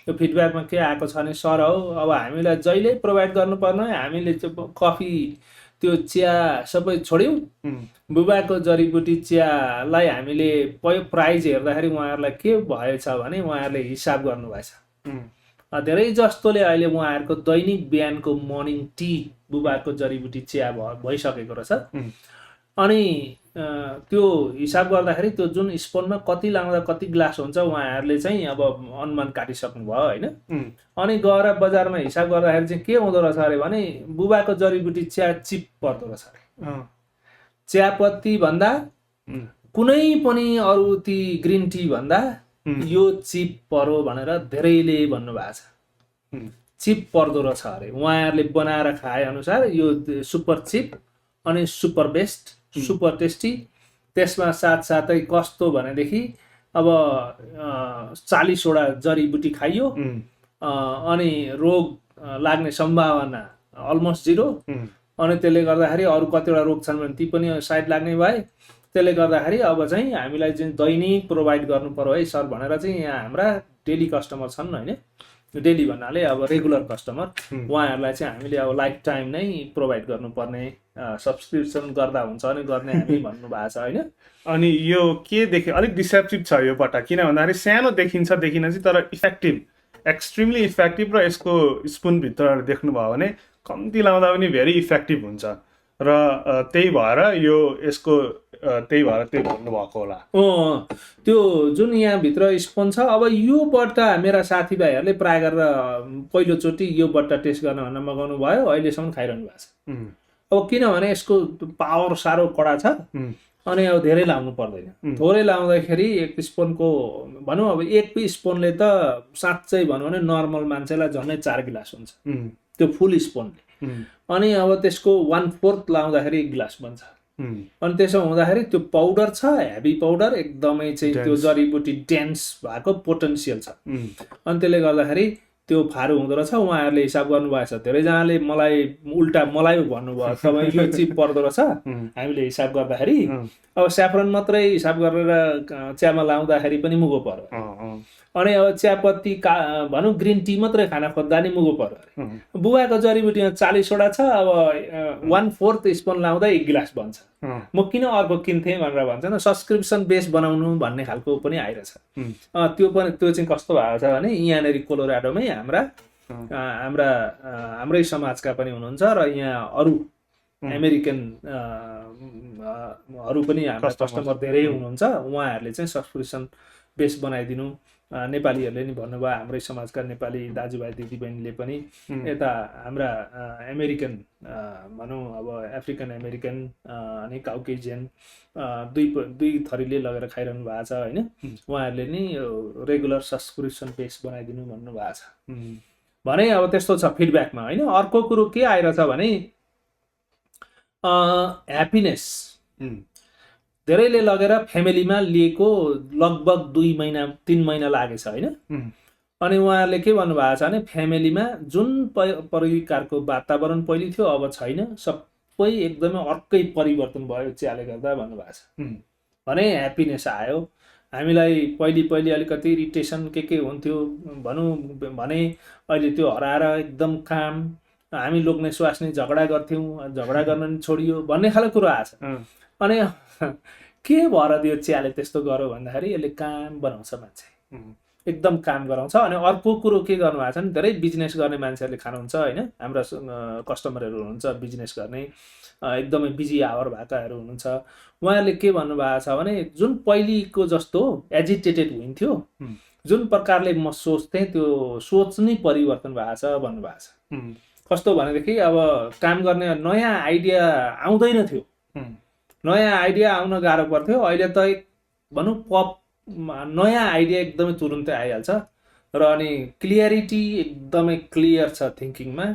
यो फिडब्याकमा के आएको छ भने सर हो अब हामीलाई जहिले प्रोभाइड गर्नुपर्ने हामीले कफी त्यो चिया सबै छोड्यौँ बुबाको जडीबुटी चियालाई हामीले प्राइज हेर्दाखेरि उहाँहरूलाई के भएछ भने उहाँहरूले हिसाब गर्नुभएछ। धेरै जस्तोले अहिले उहाँहरूको दैनिक बिहानको मर्निङ टी बुबाको जडीबुटी चिया भइसकेको रहेछ। अनि त्यो हिसाब गर्दाखेरि त्यो जुन स्पुनमा कति लाउँदा कति ग्लास हुन्छ उहाँहरूले चाहिँ अब अनुमान काटिसक्नु भयो होइन। अनि गएर बजारमा हिसाब गर्दाखेरि चाहिँ के हुँदो रहेछ अरे भने बुबाको जडीबुटी चिया चिप पर्दो रहेछ अरे। चियापत्ती भन्दा कुनै पनि अरू ती ग्रिन टी भन्दा यो चिप पर्यो भनेर धेरैले भन्नुभएको छ। चिप पर्दो रहेछ अरे उहाँहरूले बनाएर खाए अनुसार यो सुपर चिप अनि सुपर बेस्ट सुपर टेस्टी। त्यसमा साथसाथै कस्तो भनेदेखि अब 40वटा जडीबुटी खाइयो अनि रोग लाग्ने सम्भावना अलमोस्ट 0 अनि त्यसले गर्दाखेरि अरू कतिवटा रोग छन् भने ती पनि साइड लाग्ने भए। त्यसले गर्दाखेरि अब चाहिँ हामीलाई चाहिँ दैनिक प्रोभाइड गर्नु पर्यो है सर भनेर चाहिँ यहाँ हाम्रा डेली कस्टमर छन् होइन। डेली भन्नाले अब रेगुलर कस्टमर उहाँहरूलाई चाहिँ हामीले अब लाइफ टाइम नै प्रोभाइड गर्नुपर्ने सब्सक्रिप्सन गर्दा हुन्छ अनि गर्ने हामी भन्नुभएको छ होइन। अनि यो के देख्यो अलिक डिसेप्टिभ छ यो पट्टा किन भन्दाखेरि सानो देखिन्छ चाहिँ तर इफेक्टिभ एक्सट्रिमली इफेक्टिभ र यसको स्पुनभित्र देख्नुभयो भने कम्ती लाउँदा पनि भेरी इफेक्टिभ हुन्छ र त्यही भएर यो यसको त्यही भएर त्यही भन्नुभएको होला। त्यो जुन यहाँभित्र स्पुन छ अब यो बट्टा मेरा साथीभाइहरूले प्राय गरेर पहिलोचोटि यो बट्टा टेस्ट गर्न भनेर मगाउनु भयो अहिलेसम्म खाइरहनु भएको छ। अब किनभने यसको पावर साह्रो कडा छ अनि अब धेरै लाउनु पर्दैन। थोरै लाउँदाखेरि एक स्पुनको भनौँ अब एक स्पुनले त साँच्चै भनौँ भने नर्मल मान्छेलाई झन्डै 4 गिलास हुन्छ त्यो फुल स्पुनले। अनि अब त्यसको 1/4 लाउँदाखेरि 1 गिलास बन्छ। अनि त्यसो हुँदाखेरि त्यो पाउडर छ हेभी पाउडर एकदमै चाहिँ त्यो जडीबुटी डेन्स भएको पोटेन्सियल छ। अनि त्यसले गर्दाखेरि त्यो फारो हुँदो रहेछ। उहाँहरूले हिसाब गर्नुभएको छ धेरैजनाले मलाई उल्टा मलाई भन्नुभयो तपाईँ यो चिप पर्दो रहेछ हामीले हिसाब गर्दाखेरि। अब स्याफ्रन मात्रै हिसाब गरेर चियामा लाउँदाखेरि पनि मुगो पर्यो अनि अब चियापत्ती भनौँ ग्रिन टी मात्रै खाना खोज्दा नि मुगो पर्यो अरे। बुबाको जडीबुटीमा 40वटा छ अब 1/4 स्पुन लाउँदा 1 गिलास बन्छ। म किन अर्को किन्थेँ भनेर भन्छ न सब्सक्रिप्सन बेस बनाउनु भन्ने खालको पनि आइरहेछ। त्यो चाहिँ कस्तो भएको छ भने यहाँनिर कोलोराडोमै हाम्रै समाजका पनि हुनुहुन्छ र यहाँ अरू अमेरिकनहरू पनि हाम्रा कस्टमर धेरै हुनुहुन्छ। उहाँहरूले चाहिँ सब्सक्रिप्सन बेस बनाइदिनु नेपालीहरूले नि भन्नुभयो हाम्रै समाजका नेपाली दाजुभाइ दिदीबहिनीले पनि यता हाम्रा अमेरिकन भनौँ अब अफ्रिकन अमेरिकन अनि काउकेजियन दुई थरीले लगेर खाइरहनु भएको छ होइन। उहाँहरूले नि रेगुलर सब्सक्रिप्सन बेस बनाइदिनु भन्नुभएको छ भने अब त्यस्तो छ फिडब्याकमा होइन। अर्को कुरो के आइरहेछ भने ह्याप्पिनेस धेरैले लगेर फ्यामिलीमा लिएको लगभग 2-3 महिना लागेछ होइन। अनि उहाँहरूले के भन्नुभएको छ भने फ्यामिलीमा जुन परिकारको वातावरण पहिले थियो अब छैन सबै एकदमै अर्कै परिवर्तन भयो चियाले गर्दा भन्नुभएको छ भने ह्याप्पिनेस आयो। हामीलाई पहिले अलिकति इरिटेसन के हुन्थ्यो भनौँ भने अहिले त्यो हराएर एकदम काम हामी लोग्ने स्वास्नी झगडा गर्थ्यौँ झगडा गर्न नि छोडियो भन्ने खालको कुरो आएछ। अनि के भएर दियो चियाले त्यस्तो गर्यो भन्दाखेरि यसले काम बनाउँछ मान्छे एकदम काम गराउँछ। अनि अर्को कुरो के गर्नु भएको छ भने धेरै बिजनेस गर्ने मान्छेहरूले खानुहुन्छ होइन, हाम्रा कस्टमरहरू हुनुहुन्छ बिजनेस गर्ने, एकदमै बिजी आवर भएकाहरू हुनुहुन्छ। उहाँहरूले के भन्नुभएको छ भने जुन पहिलेको जस्तो एजिटेटेड हुन्थ्यो, जुन प्रकारले म सोच्थेँ त्यो सोच नै परिवर्तन भएको छ भन्नुभएको छ। कस्तो भनेदेखि अब काम गर्ने नयाँ आइडिया आउँदैन थियो, नयाँ आइडिया आउन गाह्रो पर्थ्यो। अहिले त भनौँ नयाँ आइडिया एकदमै तुरुन्तै आइहाल्छ र अनि क्लियरिटी एकदमै क्लियर छ थिङ्किङमा।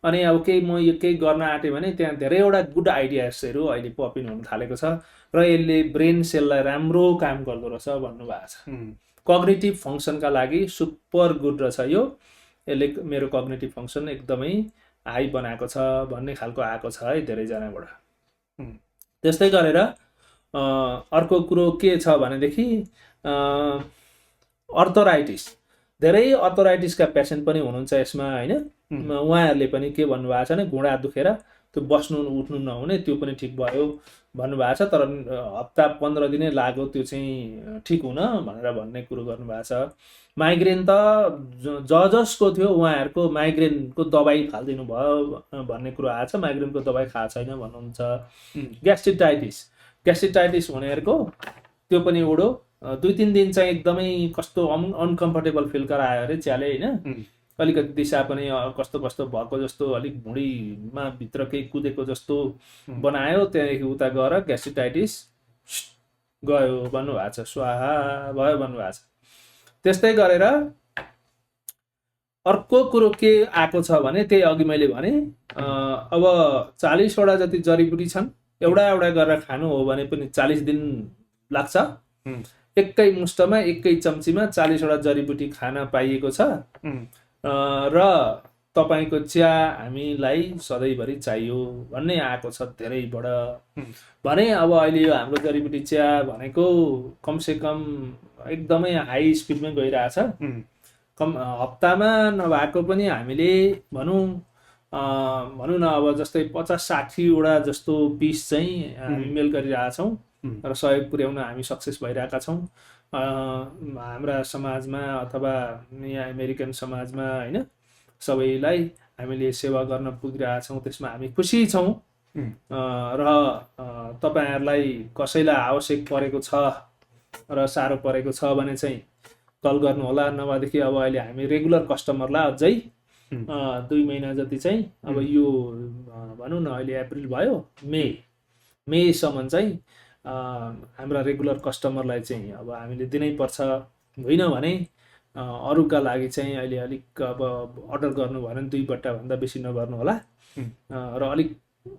अनि अब म यो केही गर्न आँटेँ भने त्यहाँ धेरैवटा गुड आइडियाजहरू अहिले पपिन हुन थालेको छ र यसले ब्रेन सेललाई राम्रो काम गर्दो रहेछ भन्नुभएको छ। कग्निटिभ फङ्सनका लागि सुपर गुड रहेछ यो, यसले मेरो कग्निटिभ फङ्सन एकदमै हाई बनाएको छ भन्ने खालको आएको छ है धेरैजनाबाट। त्यस्तै गरेर अर्को कुरो के छ भनेदेखि अर्थराइटिस, धेरै अर्थराइटिसका पेसेन्ट पनि हुनुहुन्छ यसमा होइन। उहाँहरूले पनि के भन्नुभएको छ भने घुँडा दुखेर त्यो बस्नु उठ्नु नहुने त्यो पनि ठिक भयो भन्नुभएको छ, तर हप्ता 15 दिनै लाग्यो त्यो चाहिँ ठिक हुन भनेर भन्ने कुरो गर्नुभएको छ। माइग्रेन त जसको थियो उहाँहरूको माइग्रेनको दबाई फालिदिनु भयो भन्ने कुरो आएको छ, माइग्रेनको दबाई खाएको छैन भन्नुहुन्छ। ग्यास्ट्रिटाइटिस हुनेहरूको त्यो पनि उडो 2-3 दिन चाहिँ एकदमै कस्तो अनकम्फर्टेबल फिल गरायो अरे च्याले होइन, अलिकति दिशा पनि कस्तो कस्तो भएको जस्तो, अलिक भुँडीमा भित्र केही कुदेको जस्तो बनायो, त्यहाँदेखि उता गएर ग्यास्ट्रिटाइटिस गयो भन्नुभएको छ, स्वाहा भयो भन्नुभएको छ। त्यस्तै गरेर अर्को कुरो के आएको छ भने त्यही अघि मैले भने अब 40वटा जति जडीबुटी छन्, एउटा एउटा गरेर खानु हो भने पनि 40 दिन लाग्छ। एकै मुष्टमा एकै चम्चीमा 40वटा जडीबुटी खान पाइएको छ र तपाईँको चिया हामीलाई सधैँभरि चाहियो भन्ने आएको छ धेरैबाट। भने अब अहिले यो हाम्रो जडीबुटी चिया भनेको कमसेकम एकदमै हाई स्पिडमै गइरहेछ। हप्तामा नभएको पनि हामीले भनौँ न अब जस्तै 50-60वटा जस्तो पिस चाहिँ हामी मेल गरिरहेछौँ र सहयोग पुर्याउन हामी सक्सेस भइरहेका छौँ। हाम्रा समाजमा अथवा यहाँ अमेरिकन समाजमा होइन सबैलाई हामीले सेवा गर्न पुगिरहेका छौँ, त्यसमा हामी खुसी छौँ। र तपाईँहरूलाई कसैलाई आवश्यक परेको छ र साह्रो परेको छ भने चाहिँ कल गर्नुहोला, नभएदेखि अब अहिले हामी रेगुलर कस्टमरलाई अझै 2 महिना जति चाहिँ अब यो भनौँ न अहिले अप्रिल भयो, मेसम्म चाहिँ हाम्रा रेगुलर कस्टमरलाई चाहिँ अब हामीले दिनै पर्छ। होइन भने अरूका लागि चाहिँ अहिले अलिक अब अर्डर गर्नु भयो भने 2 बट्टाभन्दा बेसी नगर्नु होला र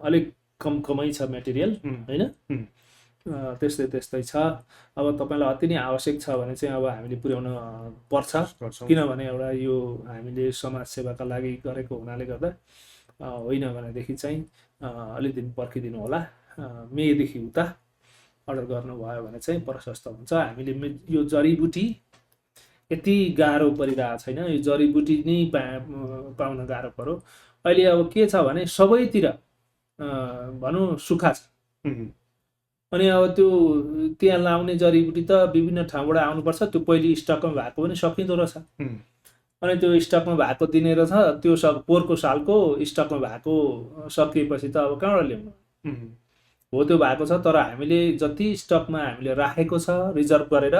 अलिक कमै छ मेटेरियल होइन। त्यस्तै छ। अब तपाईँलाई अति नै आवश्यक छ भने चाहिँ अब हामीले पुर्याउन पर्छ, किनभने एउटा यो हामीले समाज सेवाका लागि गरेको हुनाले गर्दा। होइन भनेदेखि चाहिँ अलि दिन पर्खिदिनु होला, मेदेखि उता अर्डर गर्नुभयो भने चाहिँ प्रशस्त हुन्छ। हामीले यो जडीबुटी यति गाह्रो परिरहेको छैन, यो जडीबुटी नै पाउन गाह्रो पर्यो। अहिले अब के छ भने सबैतिर भनौँ सुक्खा छ, अनि अब त्यो त्यहाँ लाउने जडीबुटी त विभिन्न ठाउँबाट आउनुपर्छ, त्यो पहिले स्टकमा भएको पनि सकिँदो रहेछ। अनि त्यो स्टकमा भएको दिने रहेछ, त्यो पोहोरको सालको स्टकमा भएको सकिएपछि त अब कहाँबाट ल्याउनु हो, त्यो भएको छ। तर हामीले जति स्टकमा हामीले राखेको छ रिजर्भ गरेर,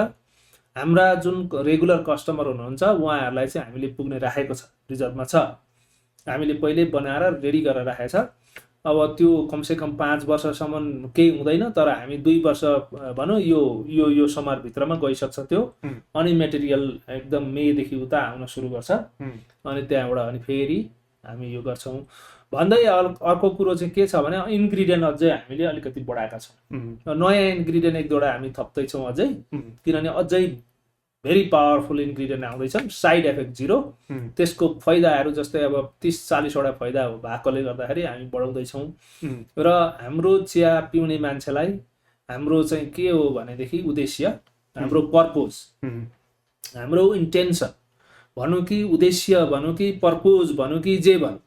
हाम्रा जुन रेगुलर कस्टमर हुनुहुन्छ उहाँहरूलाई चाहिँ हामीले पुग्ने राखेको छ, रिजर्भमा छ, हामीले पहिले बनाएर रेडी गरेर राखेको छ। अब त्यो कमसेकम 5 वर्षसम्म केही हुँदैन, तर हामी 2 वर्ष भनौँ यो समरभित्रमा गइसक्छ त्यो। अनि मेटेरियल एकदम मेदेखि उता आउन सुरु गर्छ, अनि त्यहाँबाट अनि फेरि हामी यो गर्छौँ भन्दै। अर्को कुरो चाहिँ के छ भने इन्ग्रिडियन्ट अझै हामीले अलिकति बढाएका छौँ, नयाँ इन्ग्रिडियन्ट 1-2वटा हामी थप्दैछौँ अझै, किनभने अझै भेरी पावरफुल इन्ग्रिडियन्ट आउँदैछन्, साइड इफेक्ट 0। त्यसको फाइदाहरू जस्तै अब 30-40वटा फाइदा भएकोले गर्दाखेरि हामी बढाउँदैछौँ। र हाम्रो चिया पिउने मान्छेलाई हाम्रो चाहिँ के हो भनेदेखि उद्देश्य, हाम्रो पर्पोज, हाम्रो इन्टेन्सन भनौँ कि उद्देश्य भनौँ कि पर्पोज भनौँ कि जे भनौँ,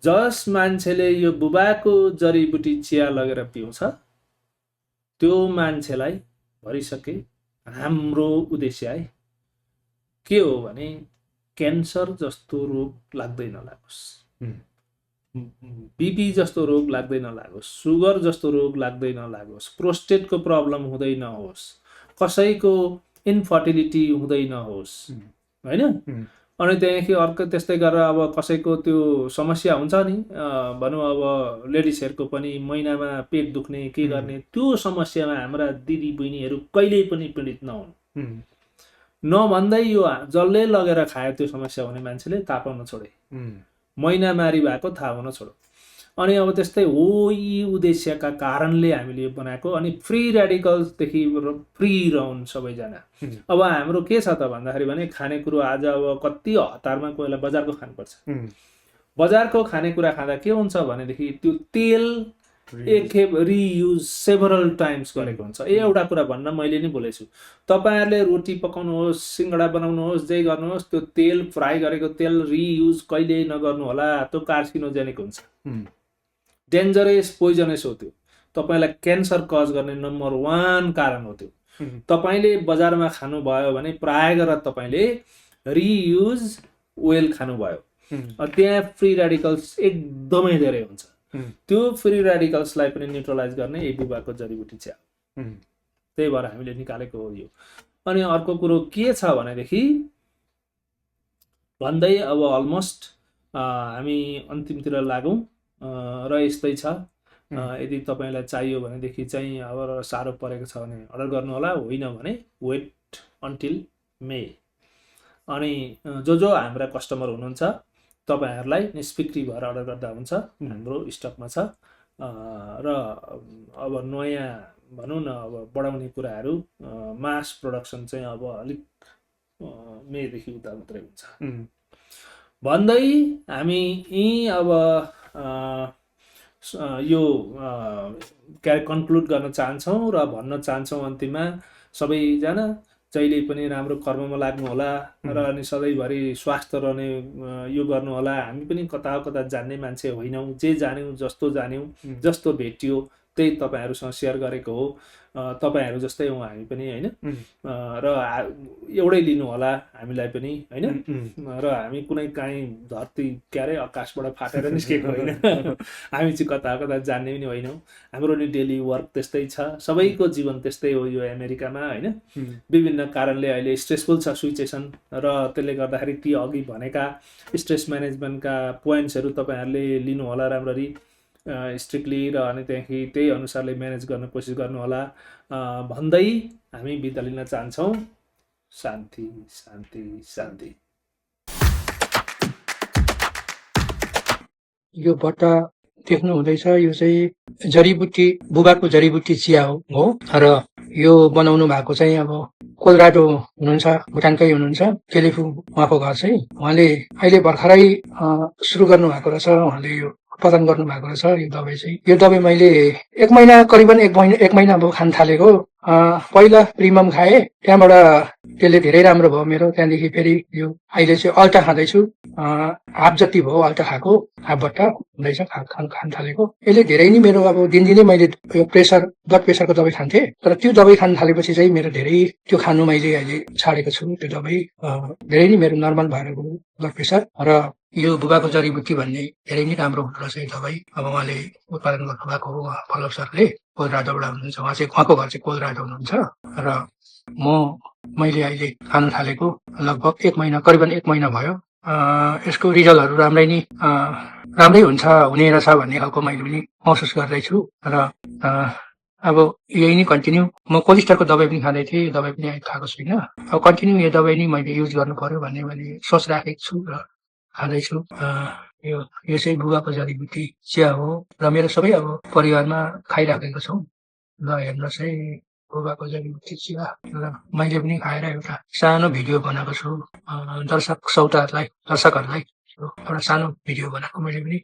जस मान्छेले यो बुबाको जडीबुटी चिया लगेर पिउँछ त्यो मान्छेलाई भरिसके हाम्रो उद्देश्य है के हो भने क्यान्सर जस्तो रोग लाग्दै नलागोस्, बिपी जस्तो रोग लाग्दै नलागोस्, सुगर जस्तो रोग लाग्दै नलागोस्, प्रोस्टेटको प्रब्लम हुँदै नहोस्, कसैको इन्फर्टिलिटी हुँदै नहोस्, होइन। अनि त्यहाँदेखि अर्को त्यस्तै गरेर अब कसैको त्यो समस्या हुन्छ नि, भनौँ अब लेडिजहरूको पनि महिनामा पेट दुख्ने के गर्ने, त्यो समस्यामा हाम्रा दिदी बहिनीहरू कहिल्यै पनि पीडित नहुन्। नभन्दै यो जसले लगेर खायो त्यो समस्या हुने मान्छेले थाहा पाउन छोडे, महिनामारी भएको थाहा हुन छोड्यो। अनि अब त्यस्तै हो, यी उद्देश्यका कारणले हामीले यो बनाएको। अनि फ्री रेडिकल्सदेखि फ्री रहन् सबैजना। अब हाम्रो के छ त भन्दाखेरि भने खानेकुरो आज अब कति हतारमा कोहीलाई बजारको खानुपर्छ। बजारको खानेकुरा खाँदा के हुन्छ भनेदेखि त्यो तेल एकखेप रियुज सेभरल टाइम्स गरेको हुन्छ। एउटा कुरा भन्न मैले नि बोलेको छु, तपाईँहरूले रोटी पकाउनुहोस्, सिङ्गडा बनाउनुहोस्, जे गर्नुहोस्, त्यो तेल फ्राई गरेको तेल रियुज कहिल्यै नगर्नु होला, त्यो कार्सिनोजेनिक हुन्छ, डेन्जरस पोइजनस हो। त्यो तपाईँलाई क्यान्सर कज गर्ने नम्बर 1 कारण हो। त्यो तपाईँले बजारमा खानुभयो भने प्राय गरेर तपाईँले रियुज ओइल खानुभयो, त्यहाँ फ्री रेडिकल्स एकदमै धेरै हुन्छ। त्यो फ्री रेडिकल्सलाई पनि न्युट्रलाइज गर्ने एबुबाको जडीबुटी चिया, त्यही भएर हामीले निकालेको हो यो। अनि अर्को कुरो के छ भनेदेखि भन्दै अब अलमोस्ट हामी अन्तिमतिर लागौँ र यस्तै छ। यदि तपाईँलाई चाहियो भनेदेखि चाहिँ अब साह्रो परेको छ भने अर्डर गर्नु होला, होइन भने वेट अन्टिल मे। अनि जो हाम्रा कस्टमर हुनुहुन्छ तपाईँहरूलाई निष्फिक्री भएर अर्डर गर्दा हुन्छ, हाम्रो स्टकमा छ। र अब नयाँ भनौँ न अब बढाउने कुराहरू मास प्रोडक्सन चाहिँ अब अलिक मेदेखि उता मात्रै हुन्छ भन्दै हामी यी अब यो कन्क्लुड गर्न चाहन्छौँ र भन्न चाहन्छौँ अन्तिममा सबैजना जहिले पनि राम्रो कर्ममा लाग्नु होला र अनि सधैँभरि स्वस्थ रहने यो गर्नु होला। हामी पनि कता कता जान्ने मान्छे होइनौँ, जे जान्यौँ जस्तो जान्यौँ जस्तो भेटियो त्यही तपाईँहरूसँग सेयर गरेको हो। तपाईँहरू जस्तै हौँ हामी पनि, होइन। र एउटै लिनु होला हामीलाई पनि, होइन। र हामी कुनै काहीँ धरती क्यारे आकाशबाट फाटेर निस्केको होइन, हामी चाहिँ कता कता जान्ने पनि होइनौँ। हाम्रो नि डेली वर्क त्यस्तै छ, सबैको जीवन त्यस्तै हो यो अमेरिकामा, होइन। विभिन्न कारणले अहिले स्ट्रेसफुल छ सिचुएसन, र त्यसले गर्दाखेरि ती अघि भनेका स्ट्रेस म्यानेजमेन्टका पोइन्ट्सहरू तपाईँहरूले लिनु होला राम्ररी स्ट्रिक्टली, र अनि त्यहाँदेखि त्यही अनुसारले म्यानेज गर्न कोसिस गर्नु होला भन्दै हामी बिदा लिन चाहन्छौँ। शान्ति शान्ति शान्ति। यो बट्टा देख्नु हुँदैछ, यो चाहिँ जडीबुटी बुबाको जडीबुटी चिया हो। र यो बनाउनु भएको चाहिँ अब कोलोराडो हुनुहुन्छ, भुटानकै हुनुहुन्छ, केलिफु उहाँको घर चाहिँ। उहाँले अहिले भर्खरै सुरु गर्नु भएको रहेछ, उहाँले यो उत्पादन गर्नु भएको रहेछ यो दबाई चाहिँ। यो दबाई मैले करिबन एक महिना अब खान थालेको। पहिला प्रिमियम खाएँ, त्यहाँबाट त्यसले धेरै राम्रो भयो मेरो। त्यहाँदेखि फेरि यो अहिले चाहिँ अल्टा खाँदैछु, हाफ जति भयो अल्टा खाएको, हाफ बट्टा हुँदैछ खान थालेको। यसले धेरै नै मेरो अब दिनदिनै मैले यो ब्लड प्रेसरको दबाई खान्थेँ, तर त्यो दबाई खान थालेपछि चाहिँ मेरो धेरै त्यो खानु मैले अहिले छाडेको छु। त्यो दबाई धेरै नै मेरो नर्मल भएर गयो ब्लड प्रेसर। र यो बुबाको जडीबुटी भन्ने धेरै नै राम्रो हुँदो रहेछ यो दबाई। अब उहाँले उत्पादन गर्नुभएको हो, फलो सरले कोलोराडोबाट हुनुहुन्छ, उहाँको घर चाहिँ कोलोराडो हुनुहुन्छ। र मैले अहिले खान थालेको लगभग करिबन एक महिना भयो। यसको रिजल्टहरू राम्रै हुने रहेछ भन्ने खालको मैले पनि महसुस गर्दैछु। र अब यही नै कन्टिन्यू, म कोलेस्ट्रलको दबाई पनि खाँदै थिएँ, यो दबाई पनि अहिले खाएको छुइनँ। अब कन्टिन्यू यो दबाई नै मैले युज गर्नु पर्यो भन्ने मैले सोच राखेको छु र खाँदैछु। यो चाहिँ बुबाको जडीबुटी चिया हो र मेरो सबै अब परिवारमा खाइराखेको छौँ। ल हेर्नुहोस् है, बुबाको जडीबुटी चिया। र मैले पनि खाएर एउटा सानो भिडियो बनाएको छु दर्शकहरूलाई एउटा सानो भिडियो बनाएको मैले पनि।